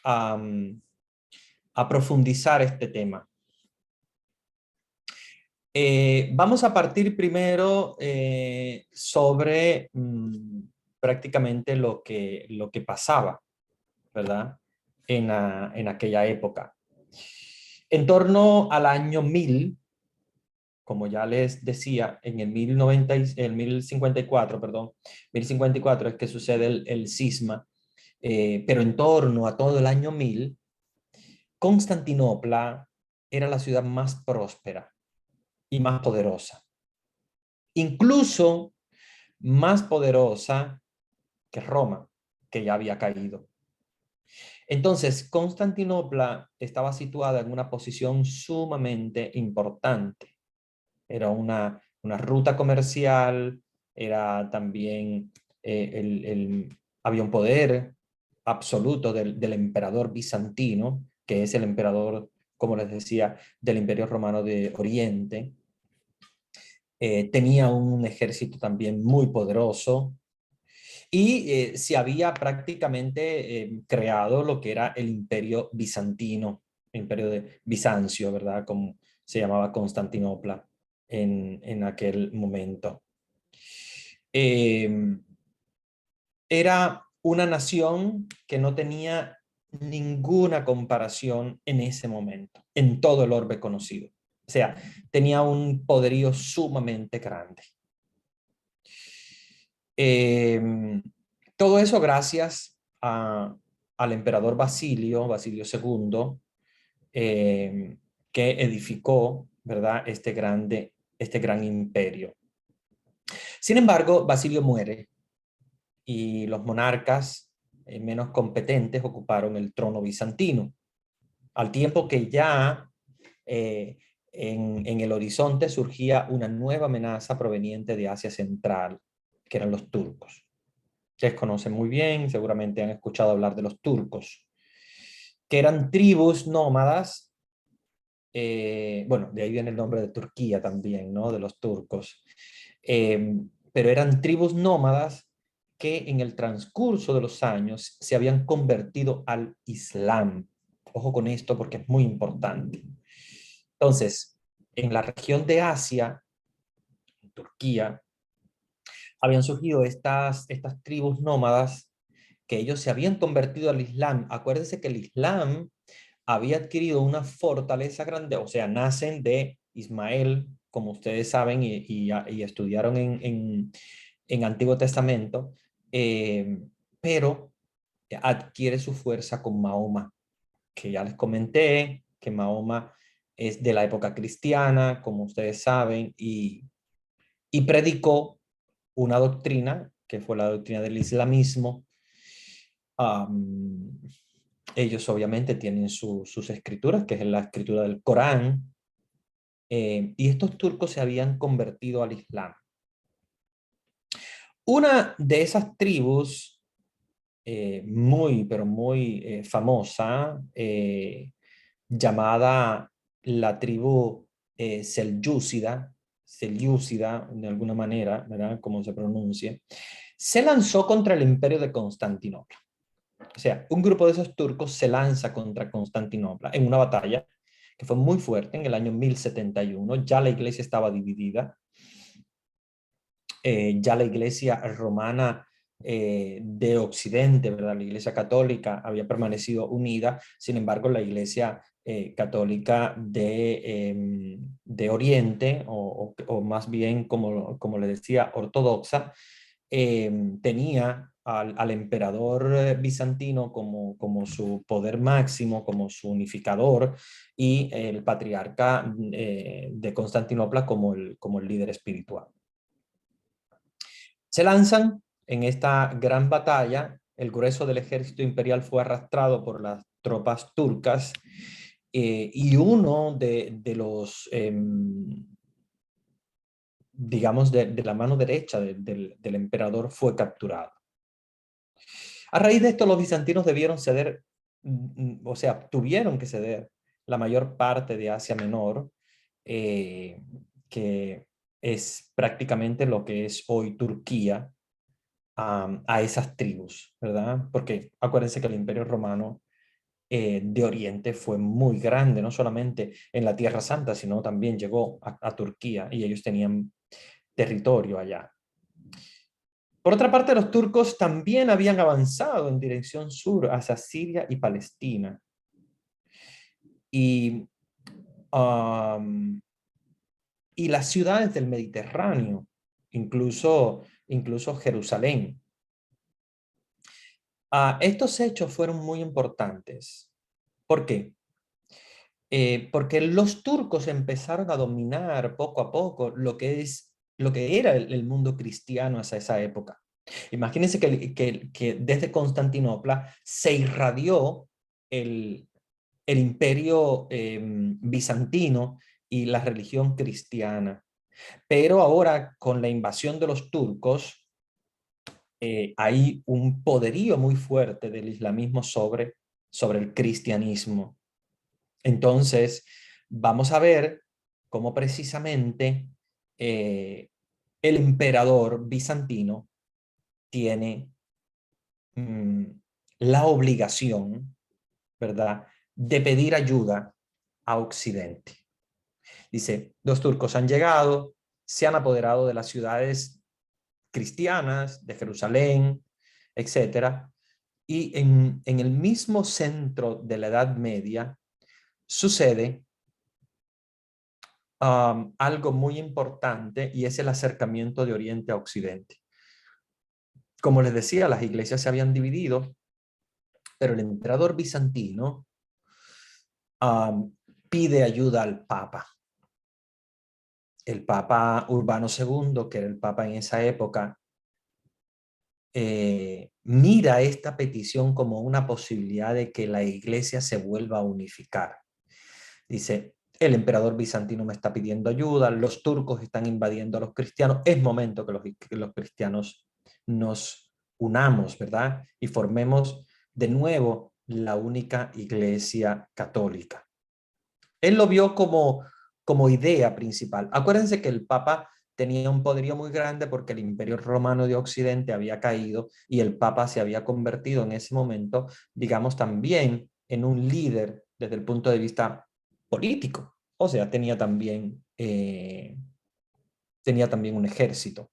a, a profundizar este tema. Vamos a partir primero sobre prácticamente lo que pasaba, ¿verdad? En aquella época. En torno al año 1000, como ya les decía, en el 1054, perdón, 1054 es que sucede el cisma, pero en torno a todo el año 1000, Constantinopla era la ciudad más próspera y más poderosa. Incluso más poderosa que Roma, que ya había caído. Entonces, Constantinopla estaba situada en una posición sumamente importante. Era una ruta comercial, era también, había un poder absoluto del emperador bizantino, que es el emperador, como les decía, del Imperio Romano de Oriente. Tenía un ejército también muy poderoso y se había prácticamente creado lo que era el Imperio Bizantino, el Imperio de Bizancio, ¿verdad? Como se llamaba Constantinopla en aquel momento. Era una nación que no tenía ninguna comparación en ese momento, en todo el orbe conocido. O sea, tenía un poderío sumamente grande. Todo eso gracias al emperador Basilio II, que edificó, ¿verdad?, este gran imperio. Sin embargo, Basilio muere y los monarcas menos competentes ocuparon el trono bizantino, al tiempo que ya en el horizonte surgía una nueva amenaza proveniente de Asia Central, que eran los turcos. Ustedes conocen muy bien, seguramente han escuchado hablar de los turcos, que eran tribus nómadas. Bueno, de ahí viene el nombre de Turquía también, ¿no? De los turcos. Pero eran tribus nómadas que en el transcurso de los años se habían convertido al Islam. Ojo con esto porque es muy importante. Entonces, en la región de Asia, en Turquía, habían surgido estas tribus nómadas que ellos se habían convertido al Islam. Acuérdense que el Islam había adquirido una fortaleza grande, o sea, nacen de Ismael, como ustedes saben y estudiaron en Antiguo Testamento, pero adquiere su fuerza con Mahoma, que ya les comenté, que Mahoma es de la época cristiana, como ustedes saben, y predicó una doctrina, que fue la doctrina del islamismo. Um, Ellos obviamente tienen sus escrituras, que es la escritura del Corán, y estos turcos se habían convertido al Islam. Una de esas tribus, muy, pero muy famosa, llamada la tribu Selyúcida, de alguna manera, ¿verdad? Como se pronuncia, se lanzó contra el imperio de Constantinopla. O sea, un grupo de esos turcos se lanza contra Constantinopla en una batalla que fue muy fuerte en el año 1071. Ya la iglesia estaba dividida. Ya la iglesia romana de Occidente, ¿verdad? La iglesia católica había permanecido unida. Sin embargo, la iglesia católica de Oriente, o más bien, como le decía, ortodoxa, tenía al emperador bizantino como su poder máximo, como su unificador, y el patriarca de Constantinopla como el líder espiritual. Se lanzan en esta gran batalla. El grueso del ejército imperial fue arrastrado por las tropas turcas, y uno de los digamos, de la mano derecha del emperador fue capturado. A raíz de esto, los bizantinos debieron ceder, o sea, tuvieron que ceder la mayor parte de Asia Menor, que es prácticamente lo que es hoy Turquía, a esas tribus, ¿verdad? Porque acuérdense que el Imperio Romano de Oriente fue muy grande, no solamente en la Tierra Santa, sino también llegó a Turquía y ellos tenían territorio allá. Por otra parte, los turcos también habían avanzado en dirección sur hacia Siria y Palestina. Y, um, y las ciudades del Mediterráneo, incluso Jerusalén. Estos hechos fueron muy importantes. ¿Por qué? Porque los turcos empezaron a dominar poco a poco lo que era el mundo cristiano hasta esa época. Imagínense que desde Constantinopla se irradió el imperio bizantino y la religión cristiana. Pero ahora, con la invasión de los turcos, hay un poderío muy fuerte del islamismo sobre el cristianismo. Entonces, vamos a ver cómo precisamente el emperador bizantino tiene la obligación, ¿verdad?, de pedir ayuda a Occidente. Dice, los turcos han llegado, se han apoderado de las ciudades cristianas, de Jerusalén, etcétera, y en el mismo centro de la Edad Media sucede algo muy importante, y es el acercamiento de Oriente a Occidente. Como les decía, las iglesias se habían dividido, pero el emperador bizantino pide ayuda al Papa. El Papa Urbano II, que era el Papa en esa época, mira esta petición como una posibilidad de que la iglesia se vuelva a unificar. Dice, el emperador bizantino me está pidiendo ayuda, los turcos están invadiendo a los cristianos, es momento que los cristianos nos unamos, ¿verdad? Y formemos de nuevo la única iglesia católica. Él lo vio como idea principal. Acuérdense que el Papa tenía un poderío muy grande porque el Imperio Romano de Occidente había caído y el Papa se había convertido en ese momento, digamos, también en un líder desde el punto de vista político. O sea, tenía también un ejército.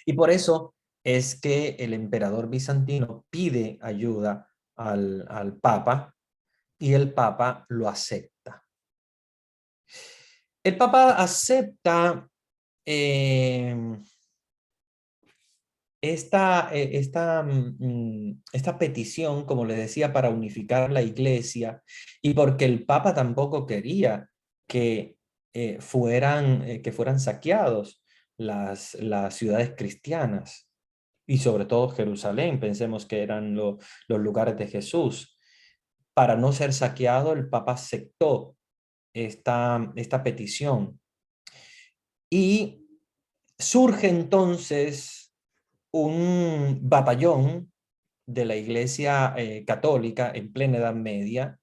Y por eso es que el emperador bizantino pide ayuda al Papa y el Papa lo acepta. El Papa acepta esta petición, como le decía, para unificar la iglesia, y porque el Papa tampoco quería que fueran saqueados las ciudades cristianas, y sobre todo Jerusalén. Pensemos que eran los lugares de Jesús. Para no ser saqueado, el Papa aceptó esta petición. Y surge entonces un batallón de la Iglesia católica en plena Edad Media,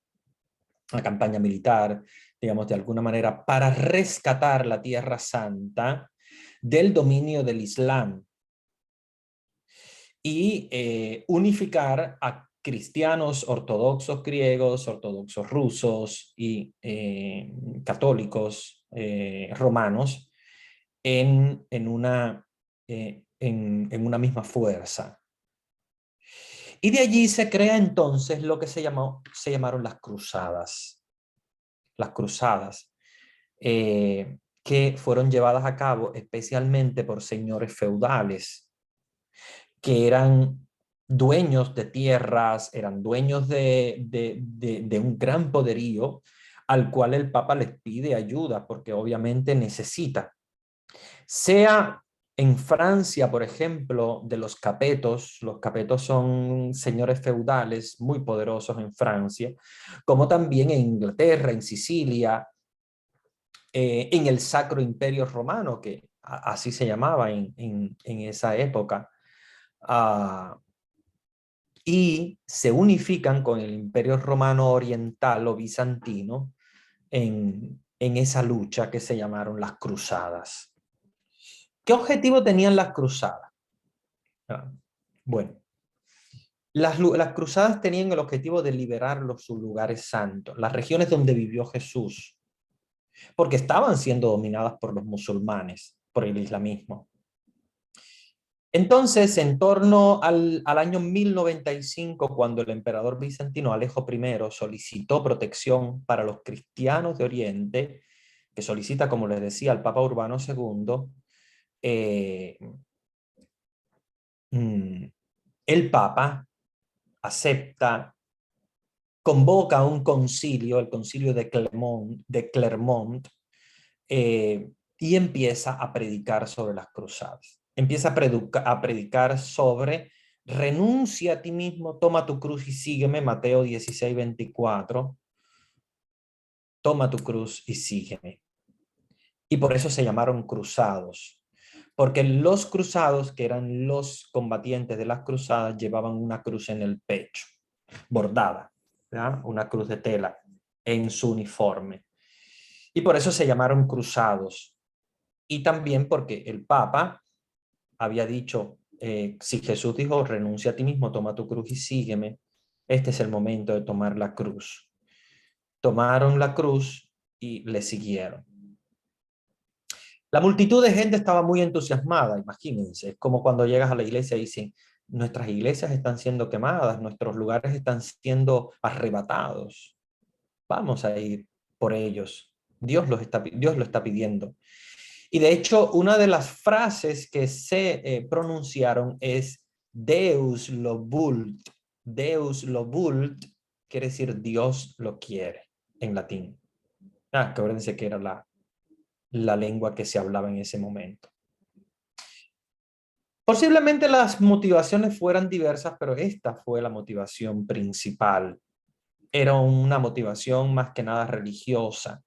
una campaña militar, digamos, de alguna manera, para rescatar la Tierra Santa del dominio del Islam y unificar a cristianos ortodoxos griegos, ortodoxos rusos y católicos romanos en una misma fuerza. Y de allí se crea entonces lo que se llamaron las cruzadas. Las cruzadas, que fueron llevadas a cabo especialmente por señores feudales, que eran dueños de tierras, eran dueños de un gran poderío, al cual el Papa les pide ayuda, porque obviamente necesita. Sea en Francia, por ejemplo, de los capetos son señores feudales muy poderosos en Francia, como también en Inglaterra, en Sicilia, en el Sacro Imperio Romano, que así se llamaba en esa época, y se unifican con el Imperio Romano Oriental o Bizantino en esa lucha que se llamaron las Cruzadas. ¿Qué objetivo tenían las cruzadas? Bueno, Las cruzadas tenían el objetivo de liberar sus lugares santos, las regiones donde vivió Jesús, porque estaban siendo dominadas por los musulmanes, por el islamismo. Entonces, en torno al año 1095, cuando el emperador bizantino Alejo I solicitó protección para los cristianos de Oriente, que solicita, como les decía, al Papa Urbano II, eh, el Papa acepta, convoca un concilio, el concilio de Clermont, y empieza a predicar sobre las cruzadas. Empieza a predicar sobre renuncia a ti mismo, toma tu cruz y sígueme, Mateo 16:24. Toma tu cruz y sígueme. Y por eso se llamaron cruzados. Porque los cruzados, que eran los combatientes de las cruzadas, llevaban una cruz en el pecho, bordada, ¿verdad? Una cruz de tela en su uniforme. Y por eso se llamaron cruzados. Y también porque el Papa había dicho, si Jesús dijo, renuncia a ti mismo, toma tu cruz y sígueme, este es el momento de tomar la cruz. Tomaron la cruz y le siguieron. La multitud de gente estaba muy entusiasmada, imagínense, es como cuando llegas a la iglesia y dicen, nuestras iglesias están siendo quemadas, nuestros lugares están siendo arrebatados, vamos a ir por ellos, Dios lo está pidiendo. Y de hecho, una de las frases que se pronunciaron es Deus lo vult. Deus lo vult quiere decir Dios lo quiere en latín. Acuérdense que era la lengua que se hablaba en ese momento. Posiblemente las motivaciones fueran diversas, pero esta fue la motivación principal. Era una motivación más que nada religiosa.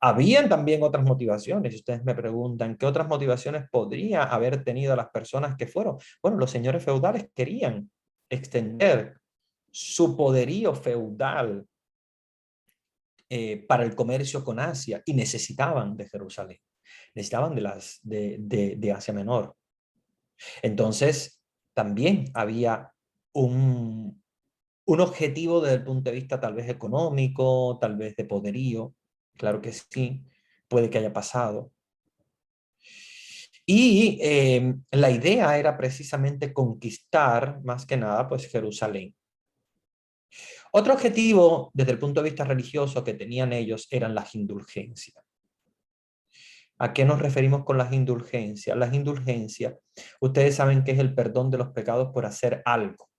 Habían también otras motivaciones. Ustedes me preguntan, ¿qué otras motivaciones podría haber tenido las personas que fueron? Bueno, los señores feudales querían extender su poderío feudal para el comercio con Asia y necesitaban de Jerusalén, necesitaban de Asia Menor. Entonces, también había un objetivo desde el punto de vista tal vez económico, tal vez de poderío, claro que sí, puede que haya pasado. Y la idea era precisamente conquistar, más que nada, pues Jerusalén. Otro objetivo desde el punto de vista religioso que tenían ellos eran las indulgencias. ¿A qué nos referimos con las indulgencias? Las indulgencias, ustedes saben que es el perdón de los pecados por hacer algo,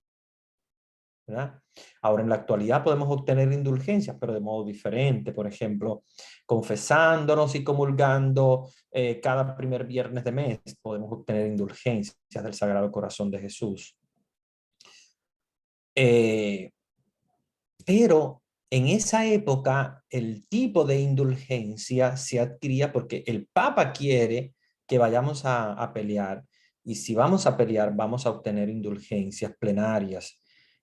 ¿verdad? Ahora, en la actualidad podemos obtener indulgencias, pero de modo diferente. Por ejemplo, confesándonos y comulgando cada primer viernes de mes, podemos obtener indulgencias del Sagrado Corazón de Jesús. Pero en esa época, el tipo de indulgencia se adquiría porque el Papa quiere que vayamos a pelear. Y si vamos a pelear, vamos a obtener indulgencias plenarias.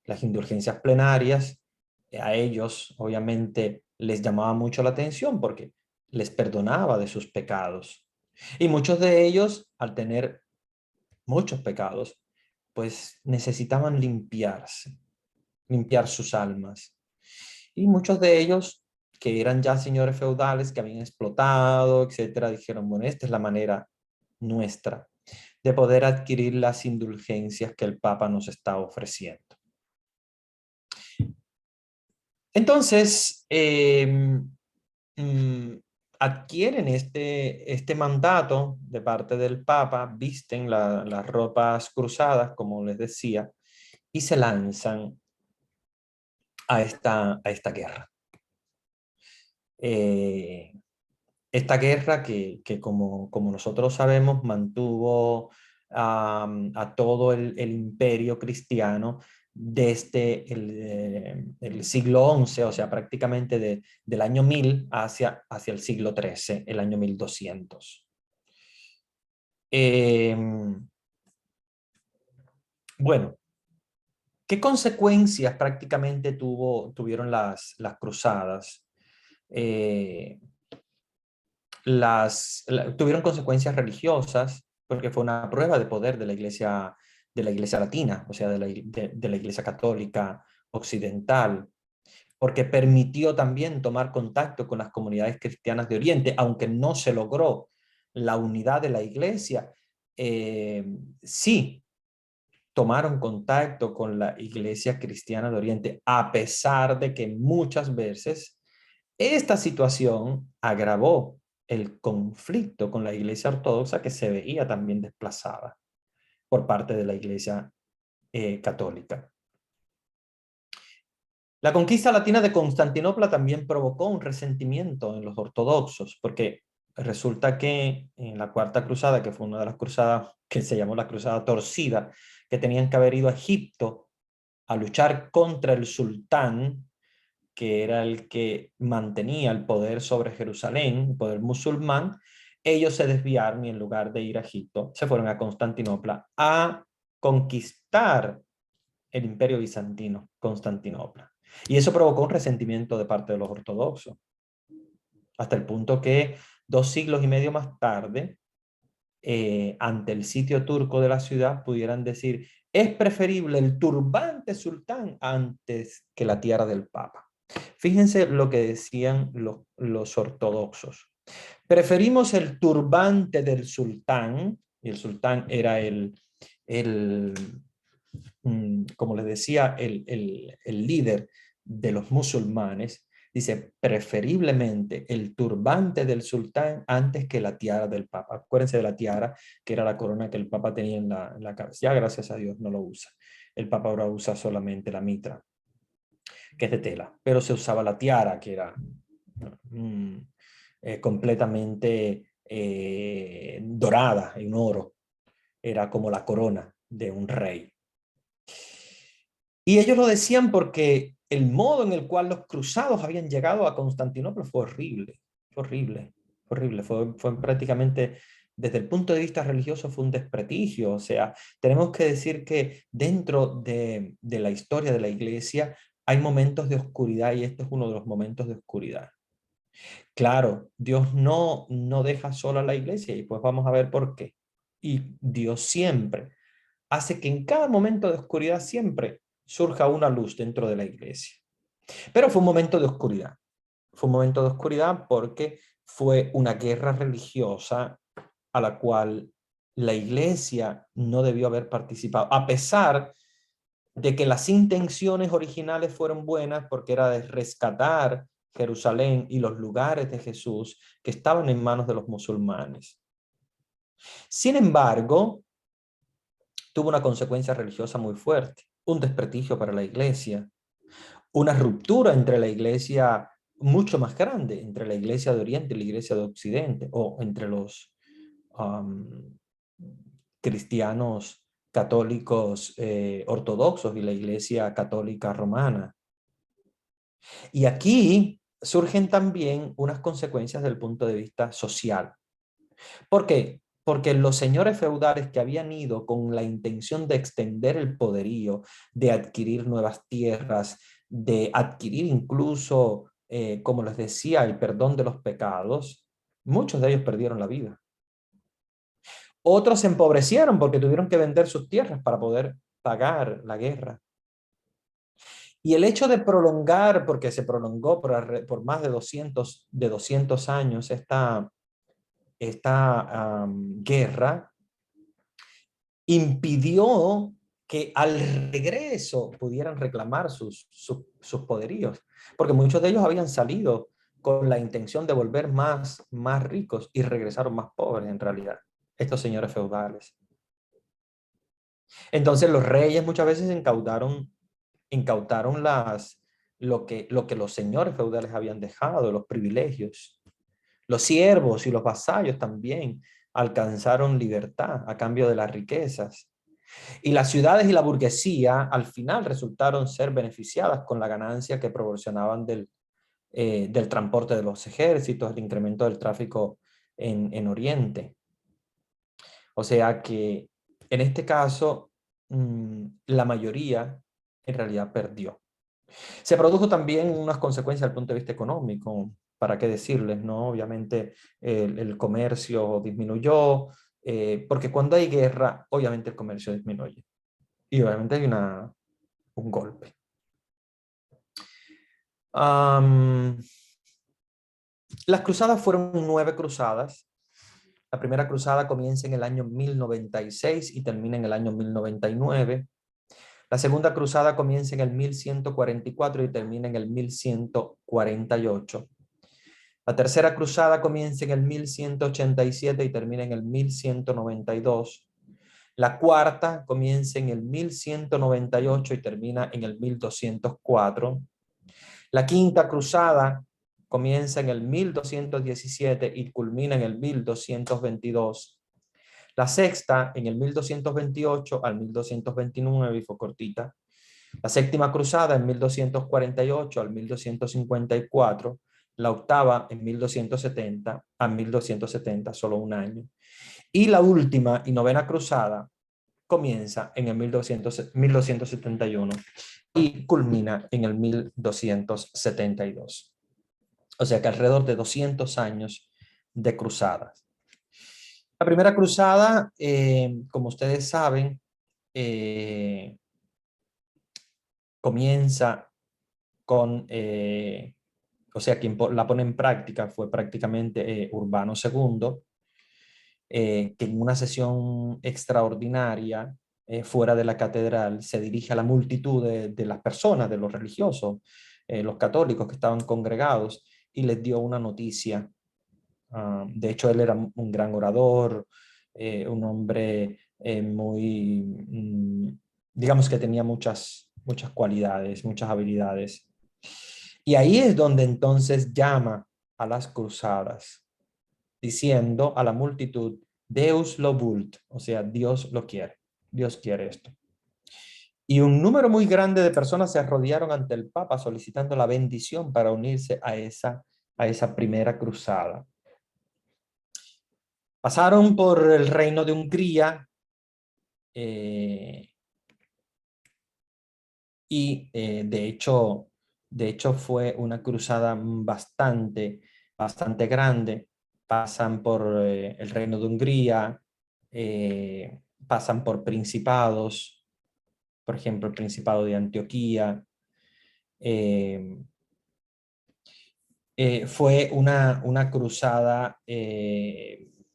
Las indulgencias plenarias, a ellos obviamente les llamaba mucho la atención porque les perdonaba de sus pecados. Y muchos de ellos, al tener muchos pecados, pues necesitaban limpiarse, limpiar sus almas. Y muchos de ellos, que eran ya señores feudales, que habían explotado, etcétera, dijeron, bueno, esta es la manera nuestra de poder adquirir las indulgencias que el Papa nos está ofreciendo. Entonces, adquieren este mandato de parte del Papa, visten las ropas cruzadas, como les decía, y se lanzan a esta guerra. Esta guerra que como nosotros sabemos, mantuvo a todo el imperio cristiano desde el siglo XI, o sea, prácticamente del año 1000 hacia el siglo XIII, el año 1200. Bueno, ¿qué consecuencias prácticamente tuvieron las cruzadas? Tuvieron consecuencias religiosas porque fue una prueba de poder de la iglesia de la Iglesia Latina, o sea, de la Iglesia Católica Occidental, porque permitió también tomar contacto con las comunidades cristianas de Oriente, aunque no se logró la unidad de la Iglesia, sí tomaron contacto con la Iglesia cristiana de Oriente, a pesar de que muchas veces esta situación agravó el conflicto con la Iglesia ortodoxa, que se veía también desplazada por parte de la Iglesia católica. La conquista latina de Constantinopla también provocó un resentimiento en los ortodoxos, porque resulta que en la Cuarta Cruzada, que fue una de las cruzadas que se llamó la Cruzada Torcida, que tenían que haber ido a Egipto a luchar contra el sultán, que era el que mantenía el poder sobre Jerusalén, el poder musulmán, ellos se desviaron y en lugar de ir a Egipto, se fueron a Constantinopla a conquistar el imperio bizantino, Constantinopla. Y eso provocó un resentimiento de parte de los ortodoxos, hasta el punto que 2 siglos y medio más tarde, ante el sitio turco de la ciudad, pudieran decir, es preferible el turbante sultán antes que la tiara del papa. Fíjense lo que decían los ortodoxos. Preferimos el turbante del sultán, y el sultán era el como les decía, el líder de los musulmanes, dice, preferiblemente el turbante del sultán antes que la tiara del papa. Acuérdense de la tiara, que era la corona que el papa tenía en la cabeza. Ya, gracias a Dios, no lo usa. El papa ahora usa solamente la mitra, que es de tela, pero se usaba la tiara, que era completamente dorada, en oro. Era como la corona de un rey. Y ellos lo decían porque el modo en el cual los cruzados habían llegado a Constantinopla fue horrible, fue horrible, fue horrible, fue prácticamente, desde el punto de vista religioso, fue un desprestigio. O sea, tenemos que decir que dentro de la historia de la iglesia hay momentos de oscuridad y este es uno de los momentos de oscuridad. Claro, Dios no deja sola a la iglesia y pues vamos a ver por qué. Y Dios siempre hace que en cada momento de oscuridad siempre surja una luz dentro de la iglesia. Pero fue un momento de oscuridad. Fue un momento de oscuridad porque fue una guerra religiosa a la cual la iglesia no debió haber participado, a pesar de que las intenciones originales fueron buenas porque era de rescatar Jerusalén y los lugares de Jesús que estaban en manos de los musulmanes. Sin embargo, tuvo una consecuencia religiosa muy fuerte, un desprestigio para la iglesia, una ruptura entre la iglesia mucho más grande, entre la iglesia de Oriente y la iglesia de Occidente, o entre los cristianos católicos ortodoxos y la iglesia católica romana. Y aquí surgen también unas consecuencias desde el punto de vista social. ¿Por qué? Porque los señores feudales que habían ido con la intención de extender el poderío, de adquirir nuevas tierras, de adquirir incluso, como les decía, el perdón de los pecados, muchos de ellos perdieron la vida. Otros se empobrecieron porque tuvieron que vender sus tierras para poder pagar la guerra. Y el hecho de prolongar, porque se prolongó por más de 200 años esta guerra, impidió que al regreso pudieran reclamar sus poderíos, porque muchos de ellos habían salido con la intención de volver más ricos y regresaron más pobres en realidad, estos señores feudales. Entonces los reyes muchas veces incautaron lo que los señores feudales habían dejado, los privilegios. Los siervos y los vasallos también alcanzaron libertad a cambio de las riquezas. Y las ciudades y la burguesía al final resultaron ser beneficiadas con la ganancia que proporcionaban del transporte de los ejércitos, el incremento del tráfico en Oriente. O sea que en este caso la mayoría en realidad perdió. Se produjo también unas consecuencias desde el punto de vista económico, para qué decirles, ¿no? Obviamente el comercio disminuyó, porque cuando hay guerra, obviamente el comercio disminuye. y obviamente hay un golpe. Am, las cruzadas fueron 9 cruzadas. La primera cruzada comienza en el año 1096 y termina en el año 1099. La segunda cruzada comienza en el 1144 y termina en el 1148. La tercera cruzada comienza en el 1187 y termina en el 1192. La cuarta comienza en el 1198 y termina en el 1204. La quinta cruzada comienza en el 1217 y culmina en el 1222. La sexta en el 1228 al 1229 y fue cortita. La séptima cruzada en 1248 al 1254. La octava en 1270 a 1270, solo un año. Y la última y novena cruzada comienza en el 1271 y culmina en el 1272. O sea que alrededor de 200 años de cruzadas. La primera cruzada, como ustedes saben, comienza con, o sea, quien la pone en práctica fue prácticamente Urbano II, que en una sesión extraordinaria fuera de la catedral se dirige a la multitud de las personas, de los religiosos, los católicos que estaban congregados, y les dio una noticia. De hecho, él era un gran orador, un hombre muy, digamos que tenía muchas cualidades, muchas habilidades. Y ahí es donde entonces llama a las cruzadas, diciendo a la multitud, Deus lo vult, o sea, Dios lo quiere, Dios quiere esto. Y un número muy grande de personas se arrodillaron ante el Papa solicitando la bendición para unirse a esa primera cruzada. Pasaron por el reino de Hungría y de hecho fue una cruzada bastante grande. Pasan por el reino de Hungría, pasan por principados, por ejemplo, el Principado de Antioquía. Fue una cruzada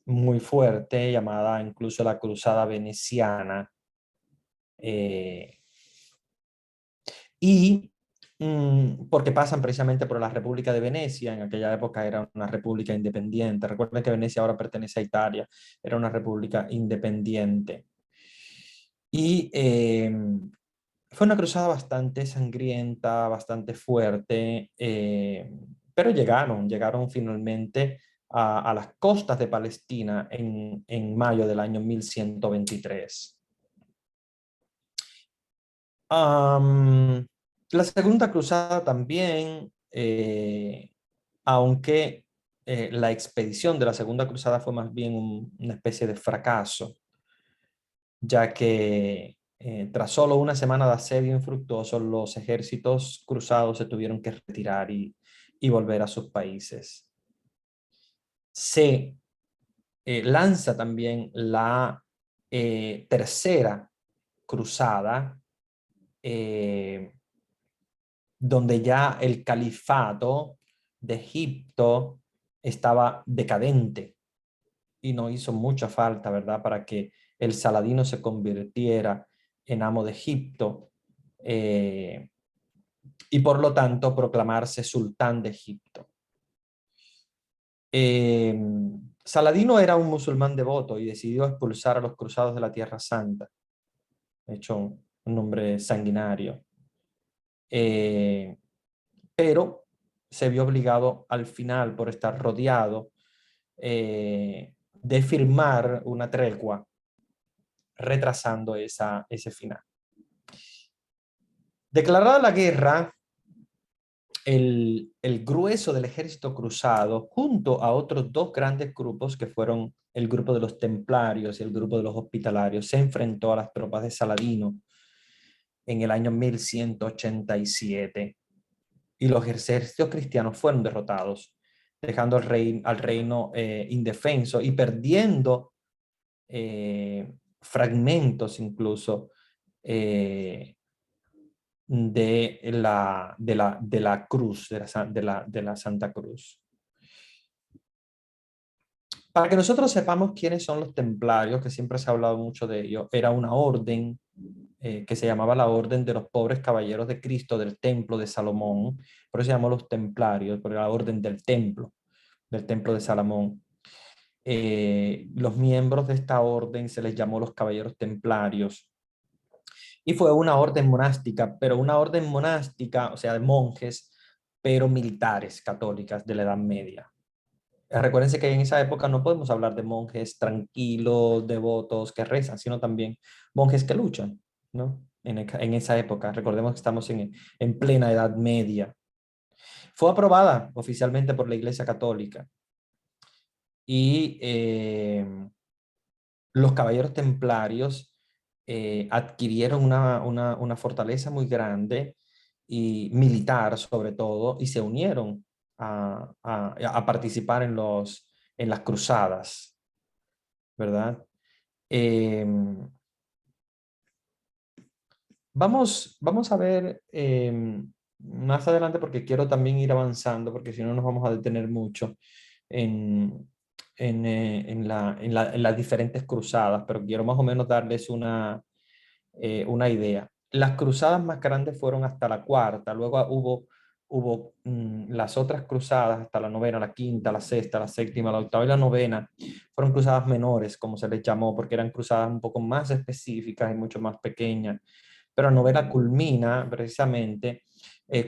muy fuerte, llamada incluso la Cruzada Veneciana. Y porque pasan precisamente por la República de Venecia, en aquella época era una república independiente. Recuerden que Venecia ahora pertenece a Italia, era una república independiente. Y fue una cruzada bastante sangrienta, bastante fuerte, pero llegaron finalmente a las costas de Palestina en mayo del año 1123. La segunda cruzada también, aunque la expedición de la segunda cruzada fue más bien una especie de fracaso, ya que tras solo una semana de asedio infructuoso, los ejércitos cruzados se tuvieron que retirar y volver a sus países. Se lanza también la tercera cruzada, donde ya el califato de Egipto estaba decadente y no hizo mucha falta, ¿verdad?, para que el Saladino se convirtiera en amo de Egipto y por lo tanto proclamarse sultán de Egipto. Saladino era un musulmán devoto y decidió expulsar a los cruzados de la Tierra Santa. De hecho, un hombre sanguinario. Pero se vio obligado al final, por estar rodeado, de firmar una tregua, retrasando ese final. Declarada la guerra, el grueso del ejército cruzado, junto a otros dos grandes grupos, que fueron el grupo de los templarios y el grupo de los hospitalarios, se enfrentó a las tropas de Saladino en el año 1187. Y los ejércitos cristianos fueron derrotados, dejando al reino indefenso y perdiendo fragmentos incluso eh, de la cruz, de la Santa Cruz. Para que nosotros sepamos quiénes son los templarios, que siempre se ha hablado mucho de ellos, era una orden que se llamaba la Orden de los Pobres Caballeros de Cristo del Templo de Salomón. Por eso se llamó los templarios, por la orden del templo de Salomón. Los miembros de esta orden se les llamó los Caballeros Templarios. Y fue una orden monástica, pero una orden monástica, o sea, de monjes, pero militares católicas de la Edad Media. Recuérdense que en esa época no podemos hablar de monjes tranquilos, devotos, que rezan, sino también monjes que luchan, ¿no? En esa época, recordemos que estamos en plena Edad Media. Fue aprobada oficialmente por la Iglesia Católica y los caballeros templarios adquirieron una fortaleza muy grande y militar sobre todo, y se unieron a participar en las cruzadas, ¿verdad? Eh, vamos a ver más adelante, porque quiero también ir avanzando, porque si no nos vamos a detener mucho en, en las diferentes cruzadas, pero quiero más o menos darles una idea. Las cruzadas más grandes fueron hasta la cuarta, luego hubo las otras cruzadas hasta la novena, la quinta, la sexta, la séptima, la octava y la novena. Fueron cruzadas menores, como se les llamó, porque eran cruzadas un poco más específicas y mucho más pequeñas. Pero la novela culmina precisamente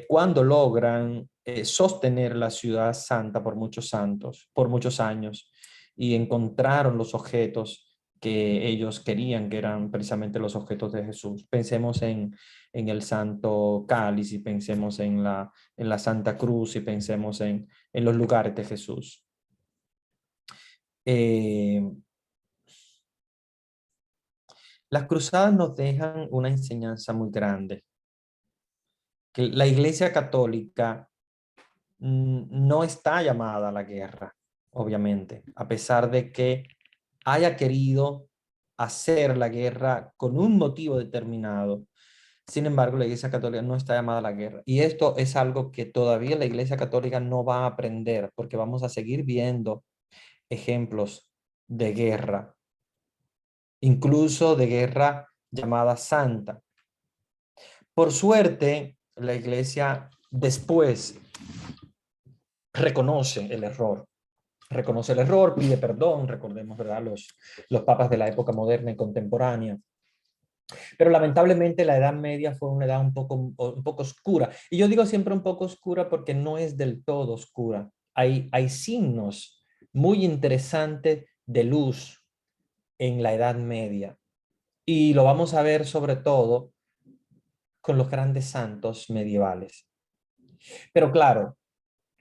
cuando logran sostener la ciudad santa por muchos años, y encontraron los objetos que ellos querían, que eran precisamente los objetos de Jesús. Pensemos en el Santo Cáliz, y pensemos en la Santa Cruz, y pensemos en los lugares de Jesús. Las cruzadas nos dejan una enseñanza muy grande, que la Iglesia Católica no está llamada a la guerra, obviamente, a pesar de que haya querido hacer la guerra con un motivo determinado. Sin embargo, la Iglesia Católica no está llamada a la guerra. Y esto es algo que todavía la Iglesia Católica no va a aprender, porque vamos a seguir viendo ejemplos de guerra, incluso de guerra llamada santa. Por suerte, la Iglesia después reconoce el error, pide perdón, recordemos, ¿verdad? Los papas de la época moderna y contemporánea. Pero lamentablemente la Edad Media fue una edad un poco oscura. Y yo digo siempre un poco oscura porque no es del todo oscura. Hay signos muy interesantes de luz en la Edad Media. Y lo vamos a ver sobre todo con los grandes santos medievales. Pero claro,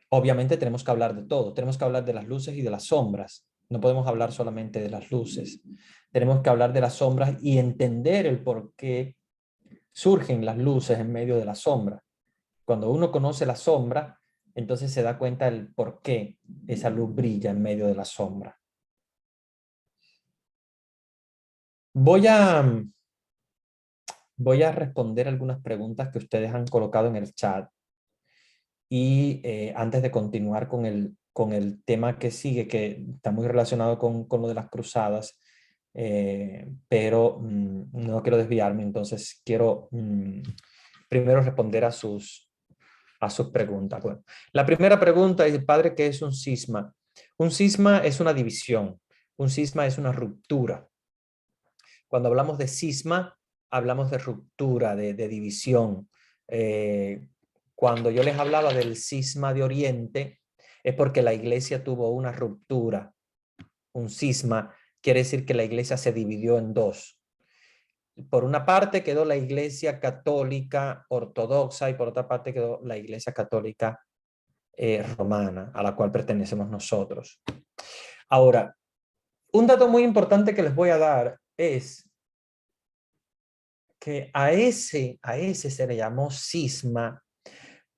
obviamente tenemos que hablar de todo. Tenemos que hablar de las luces y de las sombras. No podemos hablar solamente de las luces. Tenemos que hablar de las sombras y entender el por qué surgen las luces en medio de la sombra. Cuando uno conoce la sombra, entonces se da cuenta del por qué esa luz brilla en medio de la sombra. Voy a, voy a responder algunas preguntas que ustedes han colocado en el chat. Y antes de continuar con el tema que sigue, que está muy relacionado con lo de las cruzadas, pero no quiero desviarme, entonces quiero primero responder a sus preguntas. Bueno, la primera pregunta es, padre, ¿qué es un cisma? Un cisma es una división, un cisma es una ruptura. Cuando hablamos de cisma, hablamos de ruptura, de división. Cuando yo les hablaba del cisma de Oriente, es porque la iglesia tuvo una ruptura. Un cisma quiere decir que la iglesia se dividió en dos. Por una parte quedó la iglesia católica ortodoxa, y por otra parte quedó la iglesia católica romana, a la cual pertenecemos nosotros. Ahora, un dato muy importante que les voy a dar es que a ese se le llamó cisma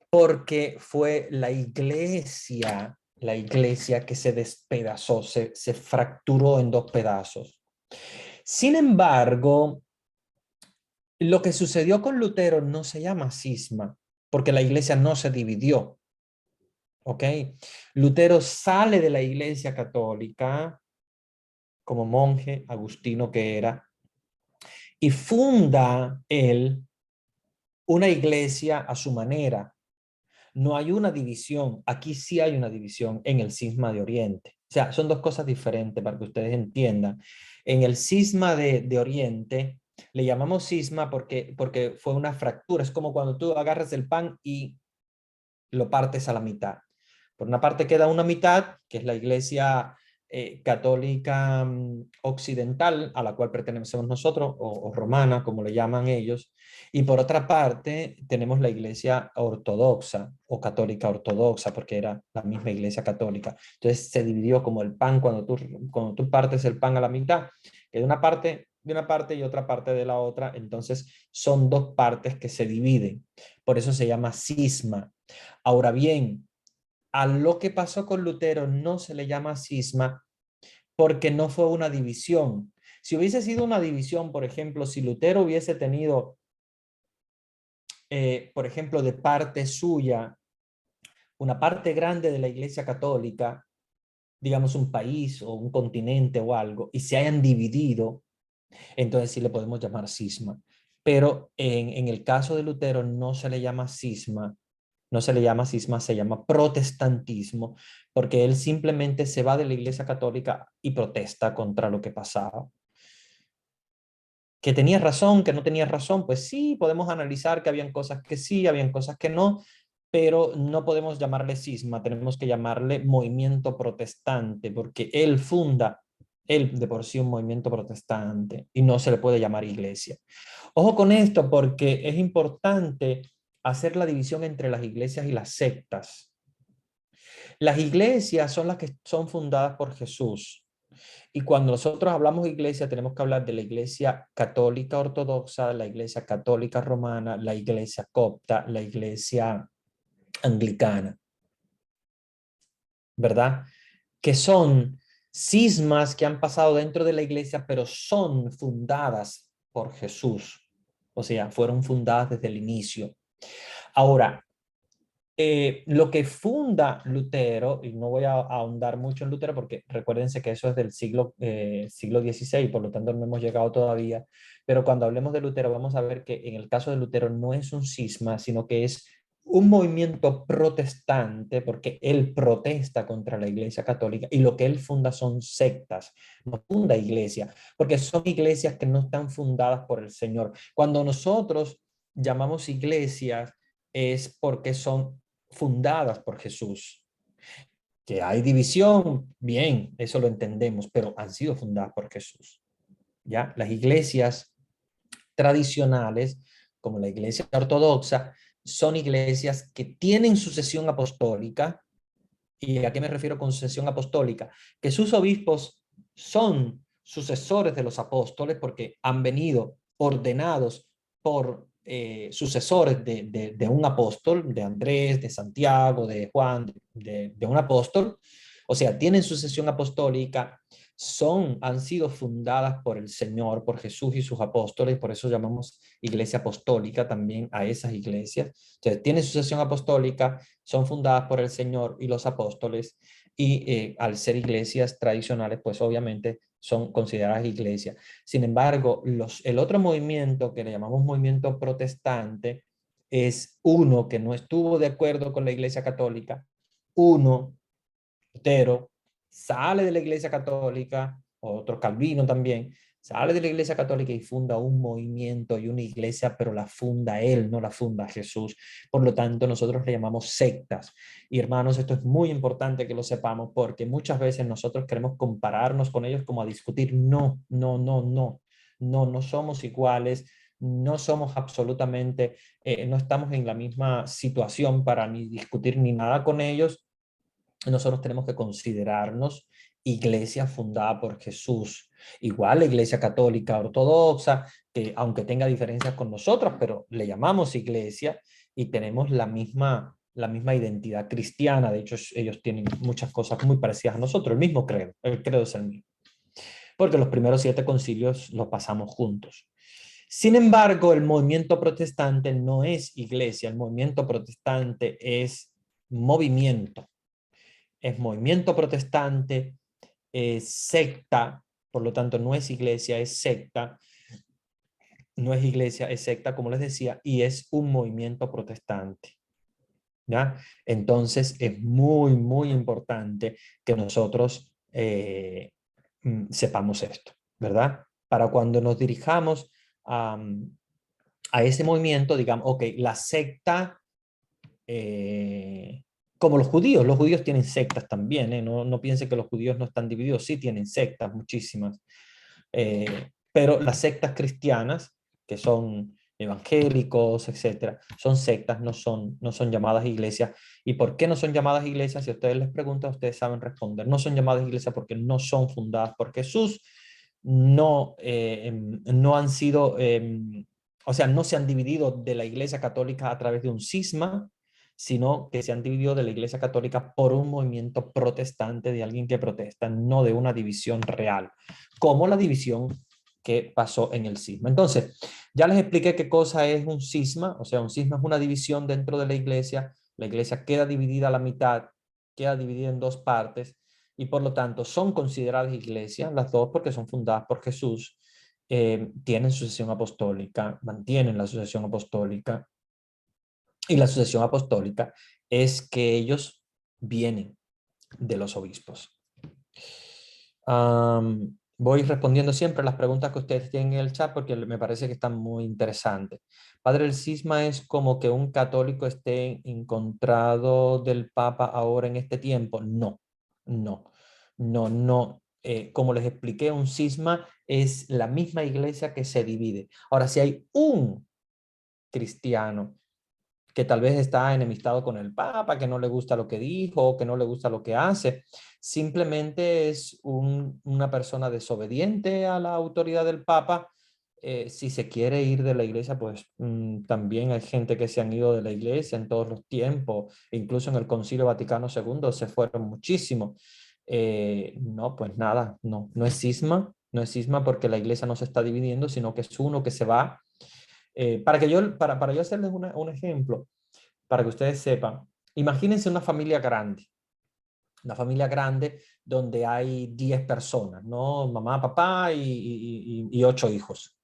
porque fue la iglesia que se despedazó, se fracturó en dos pedazos. Sin embargo, Lo que sucedió con Lutero no se llama cisma, porque la iglesia no se dividió, ¿ok? Lutero sale de la iglesia católica como monje agustino que era y funda él una iglesia a su manera. No hay una división, aquí sí hay una división en el cisma de Oriente. O sea, son dos cosas diferentes para que ustedes entiendan. En el cisma de Oriente, le llamamos cisma porque fue una fractura. Es como cuando tú agarras el pan y lo partes a la mitad. Por una parte queda una mitad, que es la iglesia católica occidental, a la cual pertenecemos nosotros, o romana, como le llaman ellos, y por otra parte tenemos la iglesia ortodoxa o católica ortodoxa, porque era la misma iglesia católica. Entonces se dividió como el pan, cuando tú partes el pan a la mitad, que de una parte y otra parte de la otra, entonces son dos partes que se dividen. Por eso se llama cisma. Ahora bien, a lo que pasó con Lutero no se le llama cisma porque no fue una división. Si hubiese sido una división, por ejemplo, si Lutero hubiese tenido, por ejemplo, de parte suya, una parte grande de la Iglesia Católica, digamos un país o un continente o algo, y se hayan dividido, entonces sí le podemos llamar cisma. Pero en el caso de Lutero no se le llama cisma. No se le llama cisma, se llama protestantismo, porque él simplemente se va de la Iglesia Católica y protesta contra lo que pasaba. Que tenía razón, que no tenía razón, pues sí, podemos analizar que habían cosas que sí, habían cosas que no, pero no podemos llamarle cisma, tenemos que llamarle movimiento protestante, porque él funda, él de por sí un movimiento protestante y no se le puede llamar iglesia. Ojo con esto porque es importante hacer la división entre las iglesias y las sectas. Las iglesias son las que son fundadas por Jesús. Y cuando nosotros hablamos de iglesia, tenemos que hablar de la iglesia católica ortodoxa, la iglesia católica romana, la iglesia copta, la iglesia anglicana, ¿verdad? Que son cismas que han pasado dentro de la iglesia, pero son fundadas por Jesús. O sea, fueron fundadas desde el inicio. Ahora, lo que funda Lutero, y no voy a ahondar mucho en Lutero porque recuérdense que eso es del siglo XVI, por lo tanto no hemos llegado todavía, pero cuando hablemos de Lutero vamos a ver que en el caso de Lutero no es un cisma, sino que es un movimiento protestante porque él protesta contra la Iglesia Católica y lo que él funda son sectas, no funda iglesia, porque son iglesias que no están fundadas por el Señor. Cuando nosotros llamamos iglesias es porque son fundadas por Jesús. Que hay división, bien, eso lo entendemos, pero han sido fundadas por Jesús. ¿Ya? Las iglesias tradicionales, como la iglesia ortodoxa, son iglesias que tienen sucesión apostólica. ¿Y a qué me refiero con sucesión apostólica? Que sus obispos son sucesores de los apóstoles porque han venido ordenados por sucesores de un apóstol, de Andrés, de Santiago, de Juan, de un apóstol. O sea, tienen sucesión apostólica, han sido fundadas por el Señor, por Jesús y sus apóstoles, por eso llamamos iglesia apostólica también a esas iglesias. Entonces, tienen sucesión apostólica, son fundadas por el Señor y los apóstoles, y al ser iglesias tradicionales, pues obviamente son consideradas iglesias. Sin embargo, el otro movimiento que le llamamos movimiento protestante es uno que no estuvo de acuerdo con la iglesia católica, uno, Lutero, sale de la iglesia católica, otro Calvino también, sale de la iglesia católica y funda un movimiento y una iglesia, pero la funda él, no la funda Jesús. Por lo tanto, nosotros le llamamos sectas. Y hermanos, esto es muy importante que lo sepamos porque muchas veces nosotros queremos compararnos con ellos como a discutir. No, no, no, no. No, no somos iguales, no somos absolutamente, no estamos en la misma situación para ni discutir ni nada con ellos. Nosotros tenemos que considerarnos iglesia fundada por Jesús. Igual la iglesia católica ortodoxa, que aunque tenga diferencias con nosotros, pero le llamamos iglesia y tenemos la misma identidad cristiana. De hecho, ellos tienen muchas cosas muy parecidas a nosotros, el credo es el mismo. Porque los primeros 7 concilios los pasamos juntos. Sin embargo, el movimiento protestante no es iglesia, el movimiento protestante es movimiento. Es movimiento protestante, es secta, por lo tanto no es iglesia, es secta, no es iglesia, es secta, como les decía, y es un movimiento protestante. ¿Ya? Entonces es muy, muy importante que nosotros sepamos esto, ¿verdad? Para cuando nos dirijamos a, a ese movimiento, digamos, ok, la secta, como los judíos tienen sectas también, ¿eh? No, no piensen que los judíos no están divididos, sí tienen sectas, muchísimas, pero las sectas cristianas, que son evangélicos, etcétera, son sectas, no son llamadas iglesias. ¿Y por qué no son llamadas iglesias? Si a ustedes les preguntan, ustedes saben responder. No son llamadas iglesias porque no son fundadas por Jesús, no han sido, o sea, no se han dividido de la iglesia católica a través de un cisma, sino que se han dividido de la iglesia católica por un movimiento protestante de alguien que protesta, no de una división real, como la división que pasó en el cisma. Entonces, ya les expliqué qué cosa es un cisma, o sea, un cisma es una división dentro de la iglesia queda dividida a la mitad, queda dividida en dos partes, y por lo tanto son consideradas iglesias, las dos porque son fundadas por Jesús, tienen sucesión apostólica, mantienen la sucesión apostólica, y la sucesión apostólica es que ellos vienen de los obispos. Voy respondiendo siempre las preguntas que ustedes tienen en el chat porque me parece que están muy interesantes. Padre, el cisma es como que un católico esté encontrado del Papa ahora en este tiempo. No, no, no, no. Como les expliqué, un cisma es la misma iglesia que se divide. Ahora, si hay un cristiano que tal vez está enemistado con el Papa, que no le gusta lo que dijo, que no le gusta lo que hace. Simplemente es una persona desobediente a la autoridad del Papa. Si se quiere ir de la iglesia, pues también hay gente que se han ido de la iglesia en todos los tiempos, incluso en el Concilio Vaticano II se fueron muchísimos. No, pues nada, no, no es cisma, no es cisma porque la iglesia no se está dividiendo, sino que es uno que se va para yo hacerles un ejemplo, para que ustedes sepan, imagínense una familia grande donde hay 10 personas, ¿no? Mamá, papá y 8 hijos.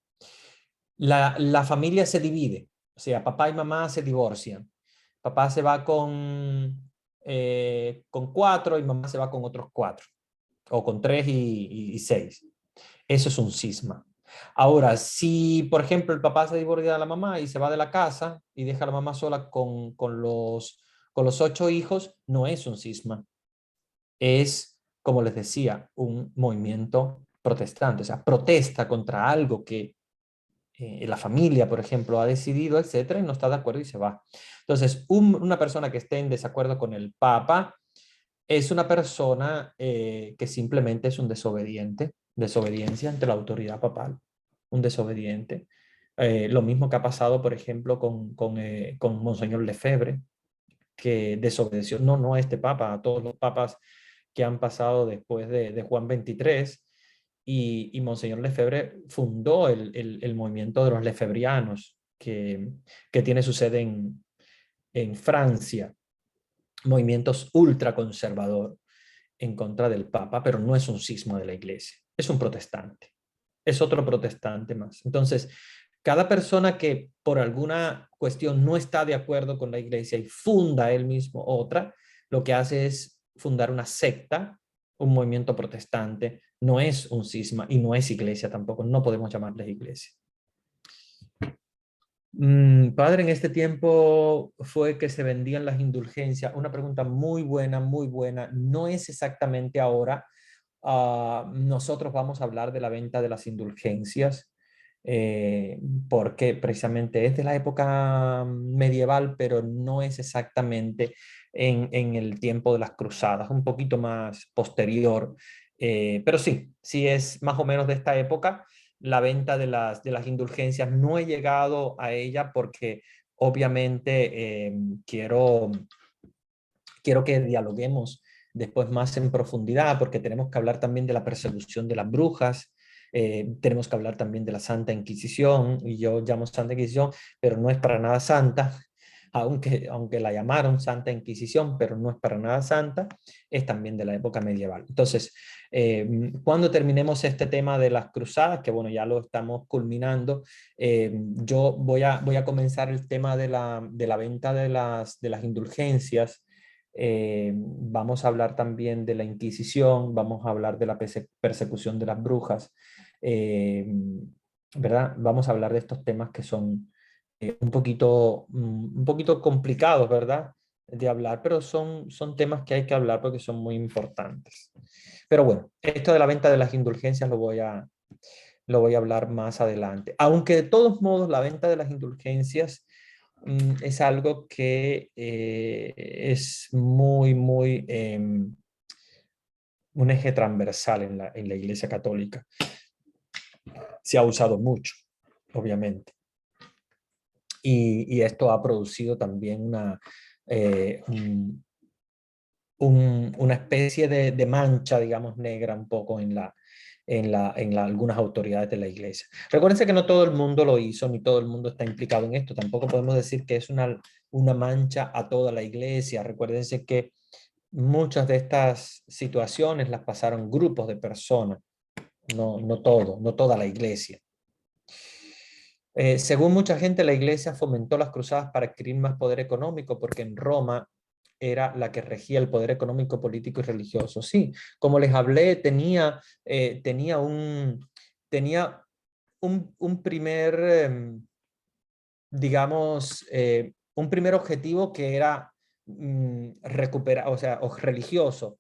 La familia se divide, o sea, papá y mamá se divorcian. Papá se va con 4 y mamá se va con otros 4, o con 3 y 6. Eso es un cisma. Ahora, si por ejemplo el papá se divorcia de la mamá y se va de la casa y deja a la mamá sola con los 8 hijos, no es un cisma. Es, como les decía, un movimiento protestante. O sea, protesta contra algo que la familia, por ejemplo, ha decidido, etcétera, y no está de acuerdo y se va. Entonces, una persona que esté en desacuerdo con el Papa es una persona que simplemente es un desobediente, desobediencia ante la autoridad papal, un desobediente. Lo mismo que ha pasado, por ejemplo, con Monseñor Lefebvre, que desobedeció, no a este papa, a todos los papas que han pasado después de Juan XXIII, y Monseñor Lefebvre fundó el movimiento de los lefebrianos, que tiene su sede en Francia, movimientos ultraconservador en contra del Papa, pero no es un cisma de la Iglesia, es un protestante, es otro protestante más. Entonces, cada persona que por alguna cuestión no está de acuerdo con la Iglesia y funda él mismo otra, lo que hace es fundar una secta, un movimiento protestante, no es un cisma y no es iglesia tampoco, no podemos llamarles iglesia. Padre, en este tiempo fue que se vendían las indulgencias. Una pregunta muy buena, muy buena. No es exactamente ahora. Nosotros vamos a hablar de la venta de las indulgencias, eh, porque precisamente es de la época medieval, pero no es exactamente en el tiempo de las cruzadas, un poquito más posterior. Pero sí, sí es más o menos de esta época la venta de las indulgencias. No he llegado a ella porque obviamente quiero que dialoguemos después más en profundidad, porque tenemos que hablar también de la persecución de las brujas, Tenemos que hablar también de la Santa Inquisición, y yo llamo Santa Inquisición, pero no es para nada santa, aunque la llamaron Santa Inquisición, pero no es para nada santa, es también de la época medieval. Entonces, cuando terminemos este tema de las cruzadas, que bueno, ya lo estamos culminando, yo voy a comenzar el tema de la venta de las indulgencias. Vamos a hablar también de la Inquisición, vamos a hablar de la persecución de las brujas, eh, ¿verdad? Vamos a hablar de estos temas que son un poquito complicados, ¿verdad? De hablar, pero son temas que hay que hablar porque son muy importantes. Pero bueno, esto de la venta de las indulgencias lo voy a hablar más adelante. Aunque de todos modos la venta de las indulgencias es algo que es un eje transversal en la Iglesia Católica. Se ha usado mucho, obviamente. Y esto ha producido también eh, un, una especie de mancha, digamos, negra un poco algunas autoridades de la iglesia. Recuérdense que no todo el mundo lo hizo, ni todo el mundo está implicado en esto. Tampoco podemos decir que es una mancha a toda la iglesia. Recuérdense que muchas de estas situaciones las pasaron grupos de personas, no toda la iglesia. Según mucha gente, la iglesia fomentó las cruzadas para adquirir más poder económico, porque en Roma era la que regía el poder económico, político y religioso. Sí, como les hablé, tenía un primer, digamos, un primer objetivo que era recuperar, o sea, o religioso,